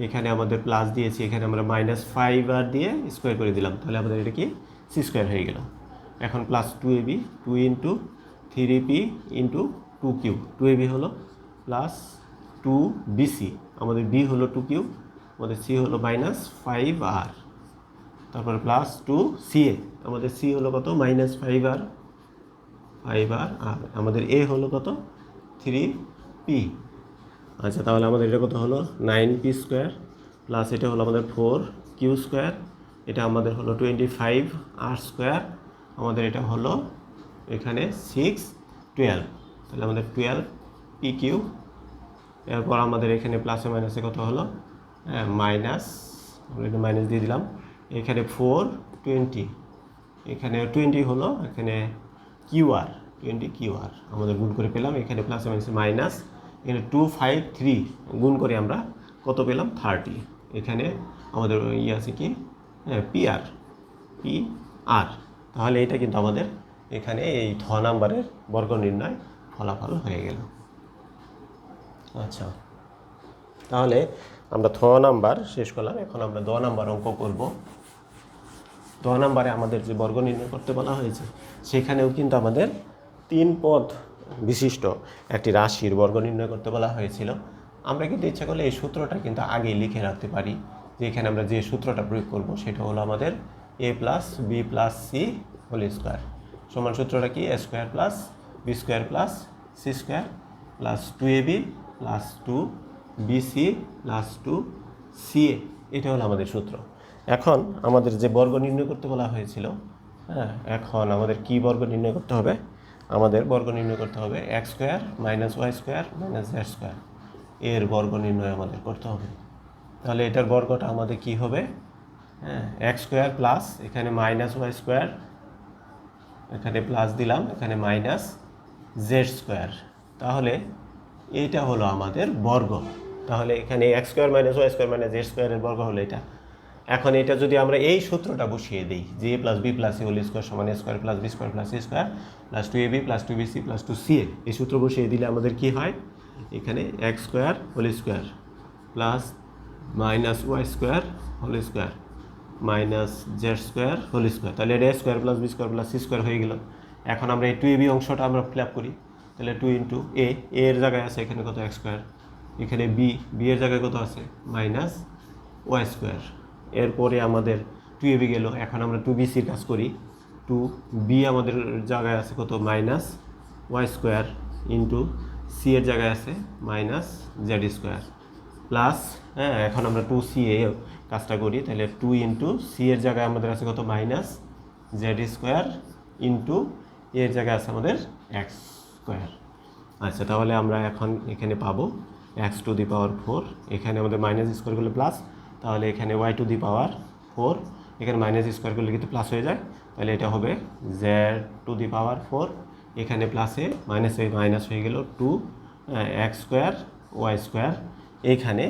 এখানে আমাদের প্লাস দিয়েছি, এখানে আমরা মাইনাস 5r দিয়ে স্কোয়ার করে দিলাম, তাহলে আমাদের এটা কি সি স্কোয়ার হয়ে গেল। এখন plus 2ab 2 into 3p into 2q, 2ab হলো প্লাস 2bc, আমাদের b হলো 2q, আমাদের c হলো মাইনাস 5r, তারপরে প্লাস 2ca, আমাদের c হলো কত মাইনাস 5r, আর আমাদের a হলো কত 3p। আচ্ছা, তাহলে আমাদের এটা কত হলো 9p স্কোয়ার প্লাস এটা হলো আমাদের 4q স্কোয়ার, এটা আমাদের হলো 25r স্কোয়ার, আমাদের এটা হলো এখানে 612, তাহলে আমাদের 12pq। এরপর আমাদের এখানে প্লাসে মাইনাসে কত হলো মাইনাস, আমরা এটা মাইনাস দিয়ে দিলাম, এখানে 420, এখানে 20 হলো, এখানে কিউআর 20 কিউআর আমাদের গুণ করে পেলাম, এখানে প্লাসে মাইনাসে মাইনাস, এখানে 253 গুণ করে আমরা কত পেলাম 30, এখানে আমাদের আছে কি পিআর। তাহলে এটা কিন্তু আমাদের এখানে এই থ নাম্বারের বর্গ নির্ণয় ফলাফল হয়ে গেল। আচ্ছা, তাহলে আমরা থ নাম্বার শেষ করলাম, এখন আমরা দ নাম্বার অঙ্ক করব। দ নাম্বারে আমাদের যে বর্গ নির্ণয় করতে বলা হয়েছে সেখানেও কিন্তু আমাদের 3 পদ বিশিষ্ট একটি রাশির বর্গ নির্ণয় করতে বলা হয়েছিল। আমরা কিন্তু ইচ্ছা করলে এই সূত্রটা কিন্তু আগেই লিখে রাখতে পারি, যে এখানে আমরা যে সূত্রটা প্রয়োগ করব সেটা হলো আমাদের a plus B plus C whole square সমান সূত্রটা কি a square plus B square plus C square plus 2ab plus 2bc plus 2ca, এটা হলো আমাদের সূত্র। এখন আমাদের যে বর্গ নির্ণয় করতে বলা হয়েছিল, এখন আমাদের কি বর্গ নির্ণয় করতে হবে, আমাদের বর্গ নির্ণয় করতে হবে x square minus Y square minus Z square, এর বর্গ নির্ণয় আমাদের করতে হবে। তাহলে এটার বর্গটা আমাদের কি হবে এক্স স্কোয়ার প্লাস এখানে মাইনাস ওয়াই স্কোয়ার, এখানে প্লাস দিলাম, এখানে মাইনাস জেড স্কোয়ার, তাহলে এইটা হলো আমাদের বর্গ। তাহলে এখানে x square minus Y square minus Z স্কোয়ারের বর্গ হলো এটা। এখন এটা যদি আমরা এই সূত্রটা বসিয়ে দিই, যে a plus B plus C whole square সমান a square plus B square plus C square plus 2ab plus 2bc plus 2ca, এই সূত্র বসিয়ে দিলে আমাদের কি হয়, এখানে x square whole square plus minus Y square whole square minus Z square whole square, তাহলে এটা a square plus B square plus C square হয়ে গেল। এখন আমরা এই 2ab অংশটা আমরা ফিল আপ করি, তাহলে 2 ইন্টু এ এর জায়গায় আছে এখানে কত এক্স স্কোয়ার, এখানে বি এর জায়গায় কত আছে মাইনাস ওয়াই স্কোয়ার। এরপরে আমাদের 2ab গেল, এখন আমরা 2bc কাজ করি। 2b আমাদের জায়গায় আছে কত minus Y square into C এর জায়গায় আছে মাইনাস জেড স্কোয়ার প্লাস, হ্যাঁ এখন আমরা 2c এ কাজটা করি, তাহলে 2 ইন্টু সি এর জায়গায় আমাদের আছে কত মাইনাস জেড স্কোয়ার ইন্টু এর জায়গায় আছে আমাদের এক্স স্কোয়ার। আচ্ছা, তাহলে আমরা এখন এখানে পাবো এক্স টু দি পাওয়ার 4, এখানে আমাদের মাইনাস স্কোয়ার করলে প্লাস, তাহলে এখানে ওয়াই টু দি পাওয়ার 4, এখানে মাইনাস স্কোয়ার করলে কিন্তু প্লাস হয়ে যায়, তাহলে এটা হবে জেড টু দি পাওয়ার 4, এখানে প্লাসে মাইনাসে মাইনাস হয়ে গেল 2 এক্স স্কোয়ার ওয়াই স্কোয়ার, এইখানে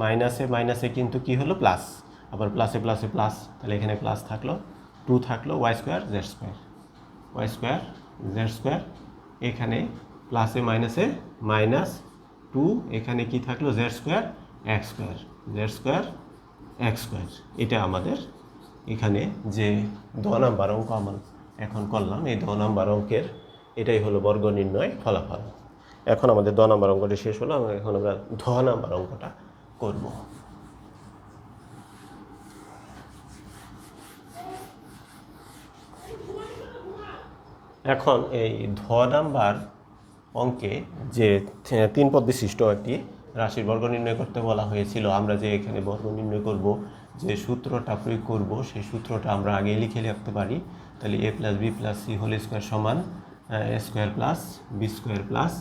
মাইনাসে মাইনাসে কিন্তু কি হলো প্লাস, আবার প্লাসে প্লাসে প্লাস, তাহলে এখানে প্লাস থাকলো 2 থাকলো Y square Z square, Y square Z square, এখানে প্লাসে মাইনাসে মাইনাস 2, এখানে কি থাকলো Z square x square, Z square x square. এটা আমাদের এখানে যে 2 নাম্বার অঙ্ক আমরা এখন করলাম, এই 2 নাম্বার অঙ্কের এটাই হলো বর্গ নির্ণয় ফলাফল। এখন আমাদের 2 নাম্বার অঙ্কটি শেষ হলো, এখন আমরা 2 নাম্বার অঙ্কটা করব। এখন এই 2 নাম্বার অঙ্কে যে 3 পদ বিশিষ্ট একটি রাশির বর্গ নির্ণয় করতে বলা হয়েছিল, আমরা যে এখানে বর্গ নির্ণয় করব, যে সূত্রটা প্রয়োগ করব সেই সূত্রটা আমরা আগে লিখে রাখতে পারি। তাহলে a plus B plus C whole square সমান a square plus B square plus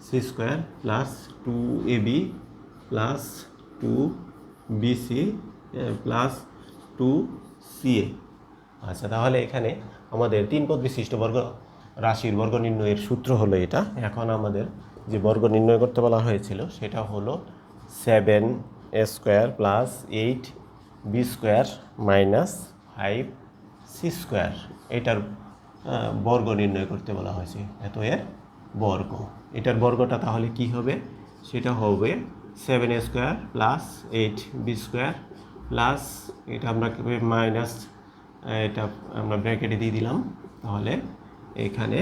C square plus 2ab plus 2bc plus 2ca। আচ্ছা, তাহলে এখানে আমাদের 3 পদ বিশিষ্ট বর্গ রাশির বর্গ নির্ণয়ের সূত্র হলো এটা। এখন আমাদের যে বর্গ নির্ণয় করতে বলা হয়েছিল সেটা হলো 7a square plus 8b square minus 5c square, এটার বর্গ নির্ণয় করতে বলা হয়েছে। এত এর বর্গ, এটার বর্গটা তাহলে কি হবে, সেটা হবে 7a square plus 8b square plus, এটা আমরা মাইনাস, এটা আমরা ব্র্যাকেটে দিয়ে দিলাম, তাহলে এখানে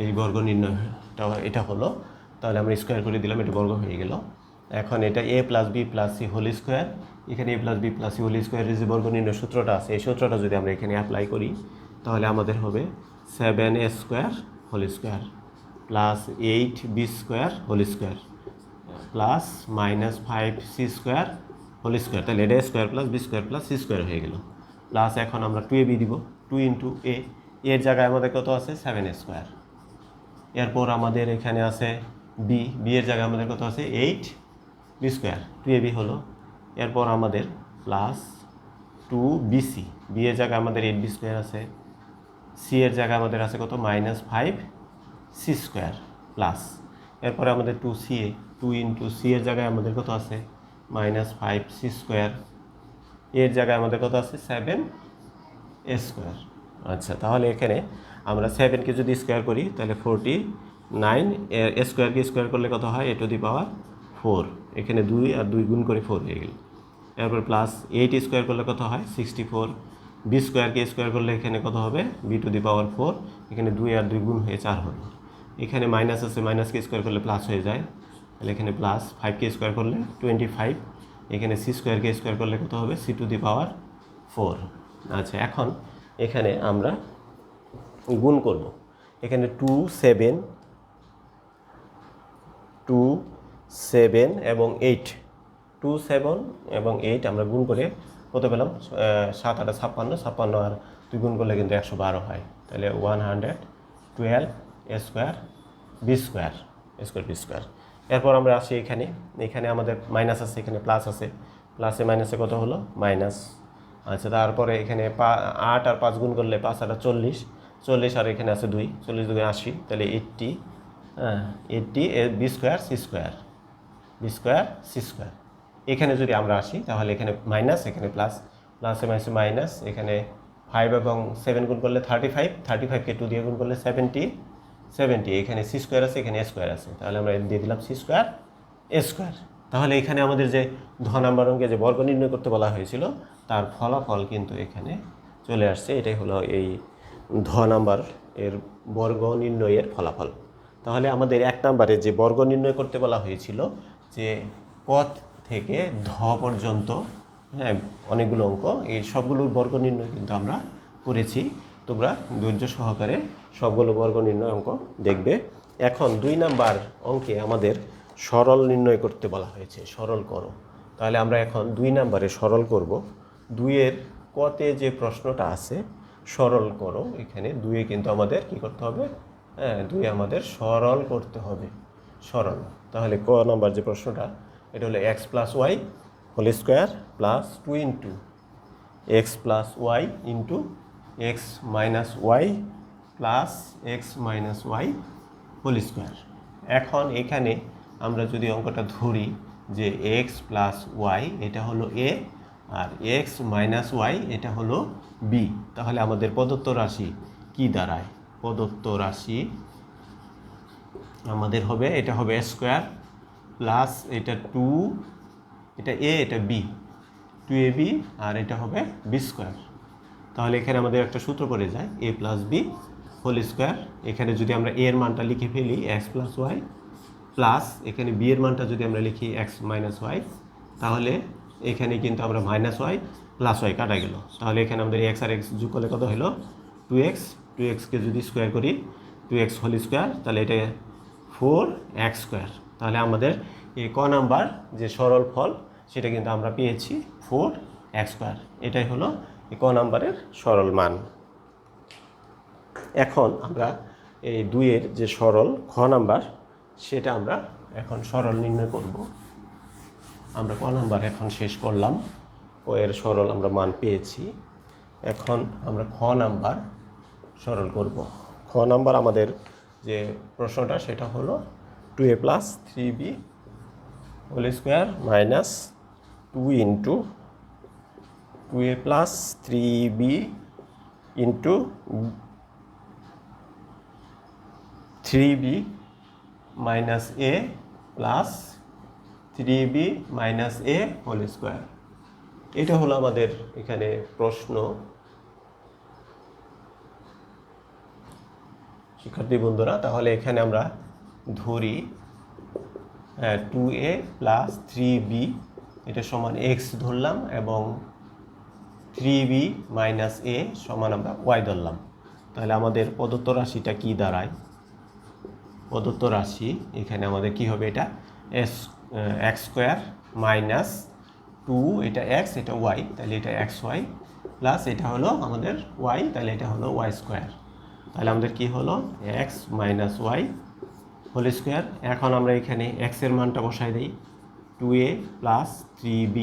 এই বর্গ নির্ণয়টা এটা হলো, তাহলে আমরা স্কোয়ার করে দিলাম, এটা বর্গ হয়ে গেল। এখন এটা a plus B plus C whole square, এখানে a plus B plus C whole স্কোয়ারের যে বর্গ নির্ণয় সূত্রটা আছে, এই সূত্রটা যদি আমরা এখানে অ্যাপ্লাই করি তাহলে আমাদের হবে 7a square whole square plus 8b square whole square plus minus 5c square whole square, তাহলে এটা square plus B square plus C square হয়ে গেল। প্লাস এখন আমরা 2ab দিব, 2 ইন্টু এর জায়গায় আমাদের কত আছে 7a স্কোয়ার, এরপর আমাদের এখানে আছে বি এর জায়গায় আমাদের কত আছে 8b স্কোয়ার, 2ab হলো, এরপর আমাদের প্লাস 2bc, বি এর জায়গায় আমাদের 8b স্কোয়ার আছে, সি এর জায়গায় আমাদের আছে কত মাইনাস 5c স্কোয়ার প্লাস, এরপরে আমাদের 2ca, 2 ইন্টু সি এর জায়গায় আমাদের কত আছে মাইনাস 5c স্কোয়ার, এর জায়গায় আমাদের কত আছে 7a স্কোয়ার। আচ্ছা, তাহলে এখানে আমরা 7কে যদি স্কোয়ার করি তাহলে 49, এ স্কোয়ারকে স্কোয়ার করলে কত হয় a টু দি পাওয়ার 4, এখানে 2 আর 2 গুণ করে 4 হয়ে গেল। এরপর প্লাস 8 স্কোয়ার করলে কত হয় 64, বি স্কোয়ারকে স্কোয়ার করলে এখানে কত হবে b টু দি পাওয়ার 4, এখানে 2 আর 2 গুণ হয়ে 4 হলো। এখানে মাইনাস আছে, মাইনাসকে স্কোয়ার করলে প্লাস হয়ে যায়, তাহলে এখানে প্লাস 5কে স্কোয়ার করলে 25, এখানে সি স্কোয়ারকে স্কোয়ার করলে কত হবে সি টু দি পাওয়ার 4। আচ্ছা, এখন এখানে আমরা গুণ করব, এখানে 2 7 এবং 8, 2 7 এবং 8 আমরা গুণ করে কত পেলাম 7 8 56, 56 আর 2 গুণ করলে কিন্তু 112 হয়, তাহলে 112 a square B square B square. এরপর আমরা আসি এখানে আমাদের মাইনাস আছে, এখানে প্লাস আছে, প্লাসে মাইনাসে কত হলো মাইনাস। আচ্ছা, তারপরে এখানে 8 আর 5 গুণ করলে 5 আর 40, 40 আর এখানে আছে 2, 40 2 80, তাহলে 80 B square C square, B square C square. এখানে যদি আমরা আসি তাহলে এখানে মাইনাস, এখানে প্লাস, প্লাসে মাইনাসে মাইনাস, এখানে 5 এবং 7 গুণ করলে 35, 35কে 2 দিয়ে গুণ করলে 70, এখানে সি স্কোয়ার আছে, এখানে এ স্কোয়ার আছে, তাহলে আমরা দিয়ে দিলাম সি স্কোয়ার এ স্কোয়ার। তাহলে এখানে আমাদের যে ধ নাম্বার অঙ্কে যে বর্গ নির্ণয় করতে বলা হয়েছিল তার ফলাফল কিন্তু এখানে চলে আসছে, এটাই হলো এই ধ নাম্বার এর বর্গ নির্ণয়ের ফলাফল। তাহলে আমাদের 1 নম্বরে যে বর্গ নির্ণয় করতে বলা হয়েছিল যে ক থেকে ধ পর্যন্ত, হ্যাঁ, অনেকগুলো অঙ্ক, এই সবগুলোর বর্গ নির্ণয় কিন্তু আমরা করেছি। তোমরা ধৈর্য সহকারে সবগুলো বর্গ নির্ণয় অঙ্ক দেখবে। এখন 2 নাম্বার অঙ্কে আমাদের সরল নির্ণয় করতে বলা হয়েছে, সরল করো। তাহলে আমরা এখন 2 নাম্বারে সরল করব। 2-এর কতে যে প্রশ্নটা আছে সরল করো, এখানে 2-এ কিন্তু আমাদের কি করতে হবে, হ্যাঁ, 2-এ আমাদের সরল করতে হবে, সরল। তাহলে ক নাম্বার যে প্রশ্নটা, এটা হলো x + y whole square plus 2 into x + y into x - y plus x - y whole square. এখন এখানে আমরা যদি অঙ্কটা ধরি যে x + y এটা হলো a আর x - y এটা হলো b, তাহলে আমাদের প্রদত্ত রাশি কি দাঁড়ায়? প্রদত্ত রাশি আমাদের হবে, এটা হবে স্কোয়ার প্লাস এটা 2, এটা a এটা b, 2ab, আর এটা হবে b স্কোয়ার। তাহলে এখানে আমাদের একটা সূত্র পড়ে যায় a + b হোল স্কোয়ার। এখানে যদি আমরা a এর মানটা লিখে ফেলি x + y প্লাস এখানে b এর মানটা যদি আমরা লিখি x - y, তাহলে এখানে কিন্তু আমরা -y + y কাটা গেল। তাহলে এখানে আমাদের x আর x যোগ করলে কত হলো 2x, 2xকে যদি স্কোয়ার করি 2x হোল স্কোয়ার, তাহলে এটা 4x স্কোয়ার। তাহলে আমাদের এই ক নাম্বার যে সরল ফল সেটা কিন্তু আমরা পেয়েছি 4x স্কোয়ার। এটাই হলো এই ক নাম্বারের সরল মান। এখন আমরা এই 2-এর যে সরল খ নাম্বার সেটা আমরা এখন সরল নির্ণয় করব। আমরা ক নাম্বার এখন শেষ করলাম, ও এর সরল আমরা মান পেয়েছি। এখন আমরা খ নাম্বার সরল করব। খ নাম্বার আমাদের যে প্রশ্নটা সেটা হলো 2a + 3b whole square minus 2 into 2a + 3b into 3b minus a plus 3b minus a whole square. এটা হলো আমাদের এখানে প্রশ্ন। শিক্ষার্থী বন্ধুরা, তাহলে এখানে আমরা ধরি 2a + 3b এটা সমান x ধরলাম এবং 3b মাইনাস a সমান আমরা y ধরলাম। তাহলে আমাদের প্রদত্ত রাশিটা কি দাঁড়ায়? প্রদত্ত রাশি এখানে আমাদের কি হবে, এটা x স্কোয়ার মাইনাস 2, এটা x এটা y, তাহলে এটা xy প্লাস এটা হলো আমাদের y, তাহলে এটা হলো y স্কোয়ার। তাহলে আমাদের কি হলো x - y হোল স্কোয়ার। এখন আমরা এখানে x এর মানটা বসাই দিই, 2a + 3b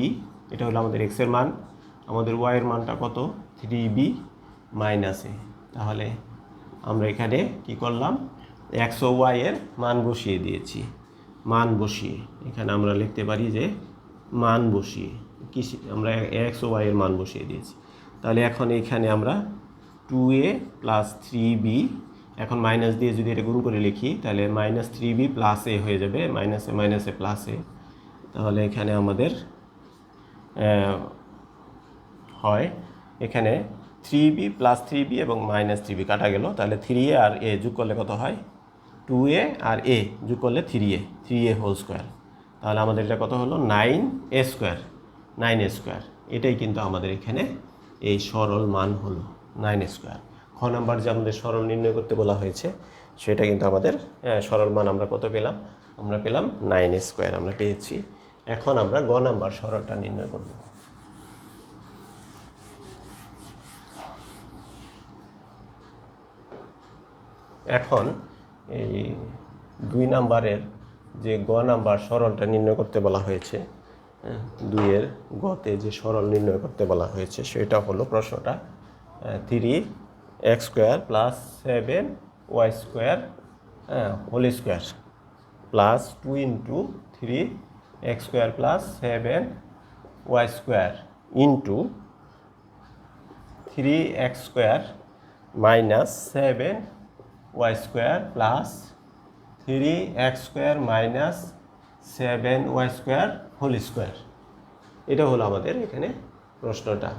এটা হলো আমাদের x এর মান, আমাদের y এর মানটা কত 3b মাইনাস a। তাহলে আমরা এখানে কি করলাম, x ও y এর মান বসিয়ে দিয়েছি। মান বসিয়ে এখানে আমরা লিখতে পারি যে মান বসিয়ে কি আমরা x ও y এর মান বসিয়ে দিয়েছি। তাহলে এখন এখানে আমরা 2a + 3b, এখন মাইনাস দিয়ে যদি এটা গুণ করে লিখি তাহলে -3b + a হয়ে যাবে, -a প্লাস a। তাহলে এখানে আমাদের হয় এখানে 3b + 3b এবং -3b কাটা গেল, তাহলে 3a আর a যোগ করলে কত হয়, 2a আর a যোগ করলে 3a হোল স্কোয়ার। তাহলে আমাদের এটা কত হলো 9a স্কোয়ার, 9a স্কোয়ার। এটাই কিন্তু আমাদের এখানে এই সরল মান হলো 9a স্কোয়ার। খ নাম্বার যে আমাদের সরল নির্ণয় করতে বলা হয়েছে সেটা কিন্তু আমাদের সরল মান আমরা কত পেলাম, আমরা পেলাম 9a স্কোয়ার আমরা পেয়েছি। এখন আমরা গ নাম্বার সরলটা নির্ণয় করব। এখন এই 2 নাম্বারের যে গ নাম্বার সরলটা নির্ণয় করতে বলা হয়েছে, 2-এর গতে যে সরল নির্ণয় করতে বলা হয়েছে সেটা হলো প্রশ্নটা 3x square plus 7y square whole square plus 2 into 3x square plus 7y square into 3x square minus 7y square plus 3x square minus 7y square whole square. এটা হলো আমাদের এখানে প্রশ্নটা।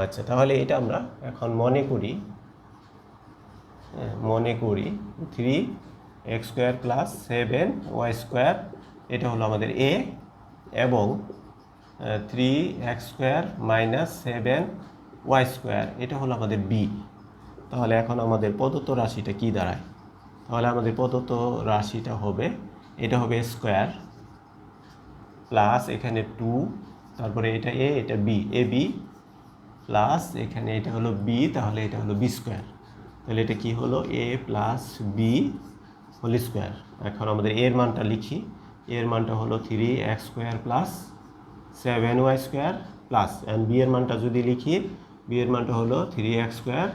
আচ্ছা, তাহলে এটা আমরা এখন মনে করি 3 x square plus 7y square এটা হলো আমাদের এ, এবং 3x square minus 7y square এটা হলো আমাদের বি। তাহলে এখন আমাদের প্রদত্ত রাশিটা কি দাঁড়ায়? তাহলে আমাদের প্রদত্ত রাশিটা হবে, এটা হবে স্কোয়ার প্লাস এখানে 2, তারপরে এটা এ, এটা বি, এ বি প্লাস এখানে এটা হলো বি, তাহলে এটা হলো বি স্কোয়ার। তাহলে এটা কি হলো? এ প্লাস বি হোল স্কোয়ার। এখন আমাদের এর মানটা লিখি, এর মানটা হলো 3x square plus 7y square plus, and B এর মানটা যদি লিখি, বি এর মানটা হলো 3x square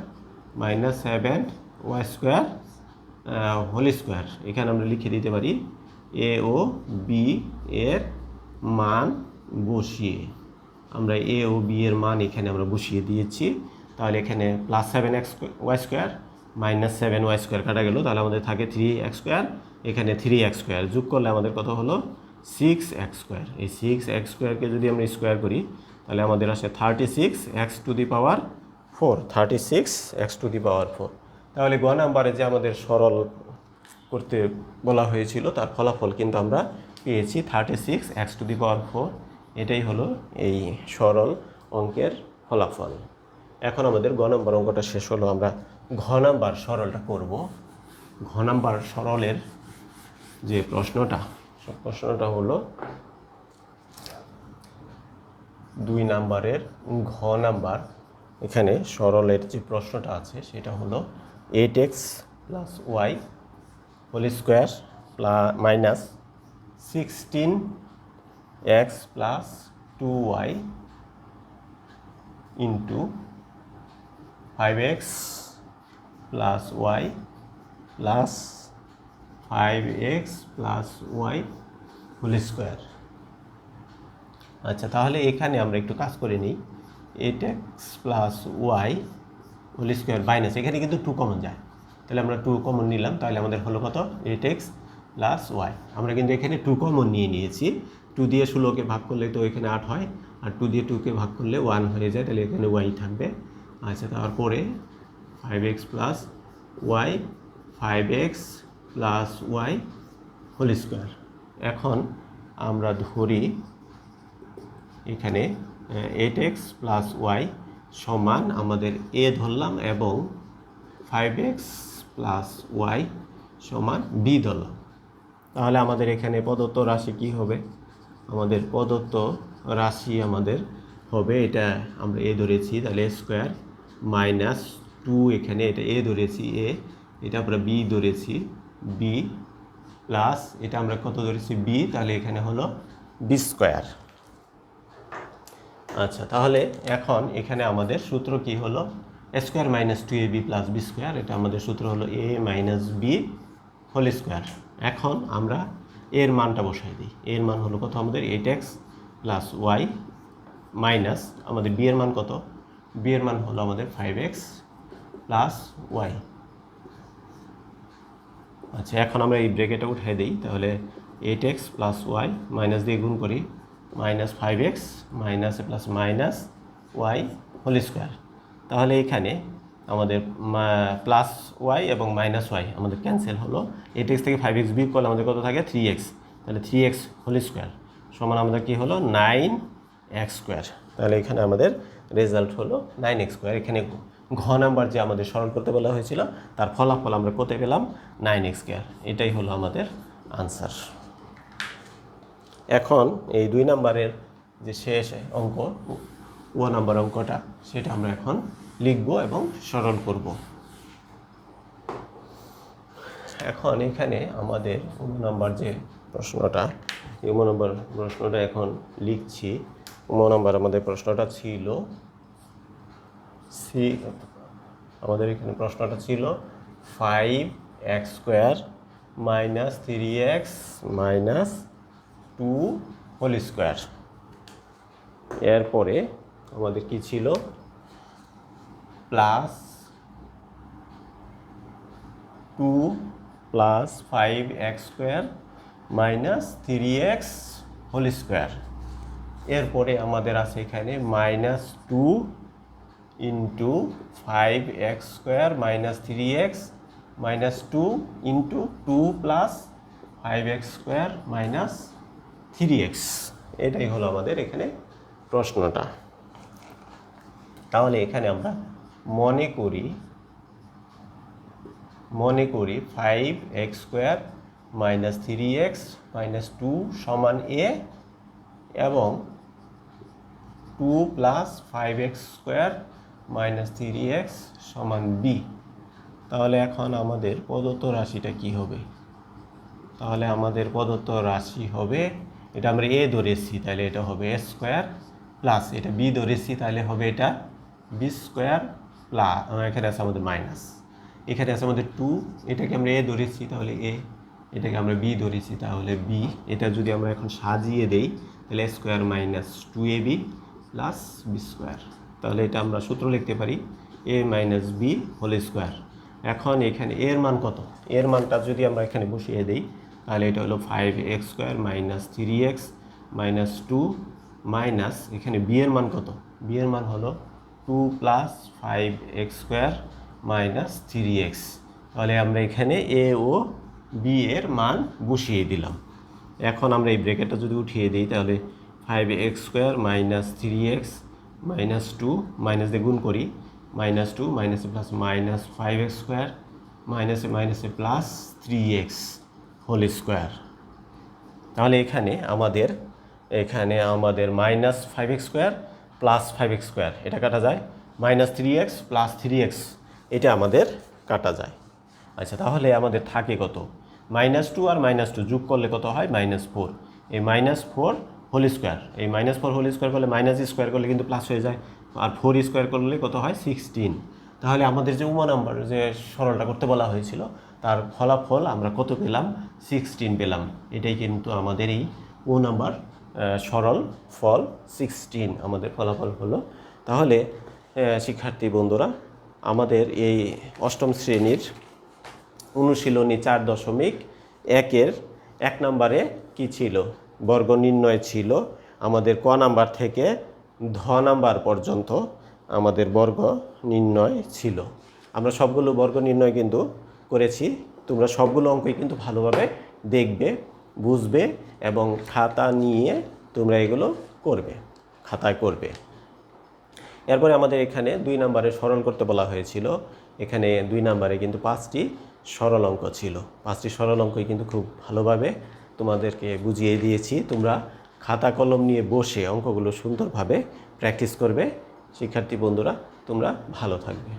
minus 7y square whole square. এখানে আমরা লিখে দিতে পারি এ ও বি এর মান বসিয়ে, আমরা এ ও বি এর মান এখানে আমরা বসিয়ে দিয়েছি। তাহলে এখানে plus 7x Y square minus 7y square কাটা গেল, তাহলে আমাদের থাকে 3x স্কোয়ার, এখানে 3x স্কোয়ার যোগ করলে আমাদের কত হলো? 6x square. এই 6x স্কোয়ারকে যদি আমরা স্কোয়ার করি তাহলে আমাদের আসে 36x two the power 4, 36x two the power 4। তাহলে গ নাম্বারে যে আমাদের সরল করতে বলা হয়েছিল তার ফলাফল কিন্তু আমরা পেয়েছি 36x টু দি পাওয়ার 4। এটাই হলো এই সরল অঙ্কের ফলাফল। এখন আমাদের গ নম্বর অঙ্কটা শেষ হলো, আমরা ঘ নাম্বার সরলটা করব। ঘ নাম্বার সরলের যে প্রশ্নটা হলো 2 নাম্বারের ঘ নাম্বার। এখানে সরলের যে প্রশ্নটা আছে সেটা হলো 8x plus y whole square minus 16x plus 2y into 5x plus y plus 5x plus y whole square. আচ্ছা, তাহলে এখানে আমরা একটু কাজ করে নিই। 8x plus y whole square minus, এখানে কিন্তু 2 কমন যায়, তাহলে আমরা 2 কমন নিলাম, তাহলে আমাদের হলো কত? 8x plus Y. আমরা কিন্তু এখানে 2 কমন নিয়েছি। 2 দিয়ে 16কে ভাগ করলে তো এখানে 8 হয়, আর 2 দিয়ে 2কে ভাগ করলে 1 হয়ে যায়, তাহলে এখানে ওয়াই থাকবে। আচ্ছা, তারপরে 5x plus y, 5x plus y whole square. এখন আমরা ধরি এখানে 8x প্লাস ওয়াই সমান আমাদের এ ধরলাম, এবং 5x প্লাস ওয়াই সমান বি ধরলাম। তাহলে আমাদের এখানে প্রদত্ত রাশি কি হবে? আমাদের প্রদত্ত রাশি আমাদের হবে, এটা আমরা এ ধরেছি, তাহলে এ স্কোয়ার মাইনাস 2, এখানে এটা এ ধরেছি এ, এটা আমরা বি ধরেছি বি প্লাস এটা আমরা কত ধরেছি? বি, তাহলে এখানে হলো বি স্কোয়ার। আচ্ছা, তাহলে এখন এখানে আমাদের সূত্র কি হলো? A square minus 2ab plus B square, এটা আমাদের সূত্র হলো এ মাইনাস বি হোল স্কোয়ার। এখন আমরা এর মানটা বসাই দিই। এর মান হলো কত আমাদের? 8x প্লাস ওয়াই মাইনাস আমাদের বি এর মান কত? বি এর মান হলো আমাদের 5x প্লাস ওয়াই। আচ্ছা, এখন আমরা এই ব্র্যাকেটটা উঠাই দিই, তাহলে 8x প্লাস ওয়াই মাইনাস দিয়ে গুণ করি, minus 5x minus plus minus y whole square. তাহলে এখানে আমাদের প্লাস ওয়াই এবং মাইনাস ওয়াই আমাদের ক্যান্সেল হলো। 8x থেকে 5x বিয়োগ করলে আমাদের কত থাকে? 3x, তাহলে 3x হোল স্কোয়ার সমান আমাদের কি হলো? 9x square. তাহলে এখানে আমাদের রেজাল্ট হলো 9x স্কোয়ার। এখানে ঘ নাম্বার যে আমাদের সরল করতে বলা হয়েছিল তার ফলাফল আমরা করতে পেলাম 9x স্কোয়ার। এটাই হলো আমাদের আনসার। এখন এই 2 নাম্বারের যে শেষ অঙ্ক ও নাম্বার অঙ্কটা, সেটা আমরা এখন লিখব এবং সরল করব। এখন এখানে আমাদের নাম্বার যে প্রশ্নটা, এই নাম্বার প্রশ্নটা এখন লিখছি। নাম্বার আমাদের প্রশ্নটা ছিল আমাদের এখানে প্রশ্নটা ছিল 5x square minus 3x minus 2 whole square. এরপরে আমাদের কি ছিল? Plus 2 plus 5x square minus 3x whole square. এরপরে আমাদের আছে এখানে minus 2 into 5x square minus 3x minus 2 into 2 plus 5x square minus 3x। এটাই হলো আমাদের এখানে প্রশ্নটা। তাহলে এখানে আমরা মনে করি 5x square minus 3x minus 2 সমান a এবং 2 plus 5x square minus 3x সমান b। তাহলে এখন আমাদের প্রদত্ত রাশিটা কি হবে? তাহলে আমাদের প্রদত্ত রাশি হবে, এটা আমরা a ধরেছি তাহলে এটা হবে a স্কোয়ার প্লাস, এটা b ধরেছি তাহলে হবে এটা b স্কোয়ার প্লাস, এখানে আছে আমাদের মাইনাস, এখানে আছে আমাদের 2, এটাকে আমরা a ধরেছি তাহলে a, এটাকে আমরা b ধরেছি তাহলে b। এটা যদি আমরা এখন সাজিয়ে দেই তাহলে a square minus 2ab plus b square. তাহলে এটা আমরা সূত্র লিখতে পারি a minus b whole square. এখন এখানে এর মান কত? এর মানটা যদি আমরা এখানে বসিয়ে দেই তাহলে এটা হলো 5x square minus 3x minus 2 minus এখানে b এর মান কত? b এর মান হলো 2 plus 5x square minus 3x। তাহলে আমরা এখানে a ও b এর মান বসিয়ে দিলাম। এখন আমরা এই ব্র্যাকেটটা যদি উঠিয়ে দিই তাহলে 5x square minus 3x minus 2 minus দিয়ে গুণ করি, মাইনাস 2 মাইনাসে প্লাস মাইনাস 5x স্কোয়ার মাইনাসে মাইনাসে প্লাস 3x হোল স্কোয়ার। তাহলে এখানে আমাদের minus 5x square plus 5x square এটা কাটা যায়, মাইনাস 3x প্লাস 3x এটা আমাদের কাটা যায়। আচ্ছা, তাহলে আমাদের থাকে কত? মাইনাস 2 আর মাইনাস 2 যোগ করলে কত হয়? মাইনাস 4। এই মাইনাস 4 হোল স্কোয়ার, এই মাইনাস 4 হোল স্কোয়ার করলে মাইনাস স্কোয়ার করলে কিন্তু প্লাস হয়ে যায়, আর 4 স্কোয়ার করলে কত হয়? 16। তাহলে আমাদের যে উমা নাম্বার যে সরলটা করতে বলা হয়েছিল তার ফলাফল আমরা কত পেলাম? 16 পেলাম। এটাই কিন্তু আমাদের এই ও নাম্বার সরল ফল 16 আমাদের ফলাফল হলো। তাহলে শিক্ষার্থী বন্ধুরা, আমাদের এই অষ্টম শ্রেণীর অনুশীলনী 4.1-এর 1 নম্বরে কি ছিল? বর্গ নির্ণয় ছিল। আমাদের ক নাম্বার থেকে ধ নাম্বার পর্যন্ত আমাদের বর্গ নির্ণয় ছিল। আমরা সবগুলো বর্গ নির্ণয় কিন্তু করেছি। তোমরা সবগুলো অঙ্কই কিন্তু ভালোভাবে দেখবে, বুঝবে এবং খাতা নিয়ে তোমরা এগুলো করবে, খাতায় করবে। এরপরে আমাদের এখানে 2 নম্বরে সরল করতে বলা হয়েছিল। এখানে 2 নম্বরে কিন্তু 5টি সরল অঙ্ক ছিল। 5টি সরল অঙ্কই কিন্তু খুব ভালোভাবে তোমাদেরকে বুঝিয়ে দিয়েছি। তোমরা খাতা কলম নিয়ে বসে অঙ্কগুলো সুন্দরভাবে প্র্যাকটিস করবে। শিক্ষার্থী বন্ধুরা, তোমরা ভালো থাকবে।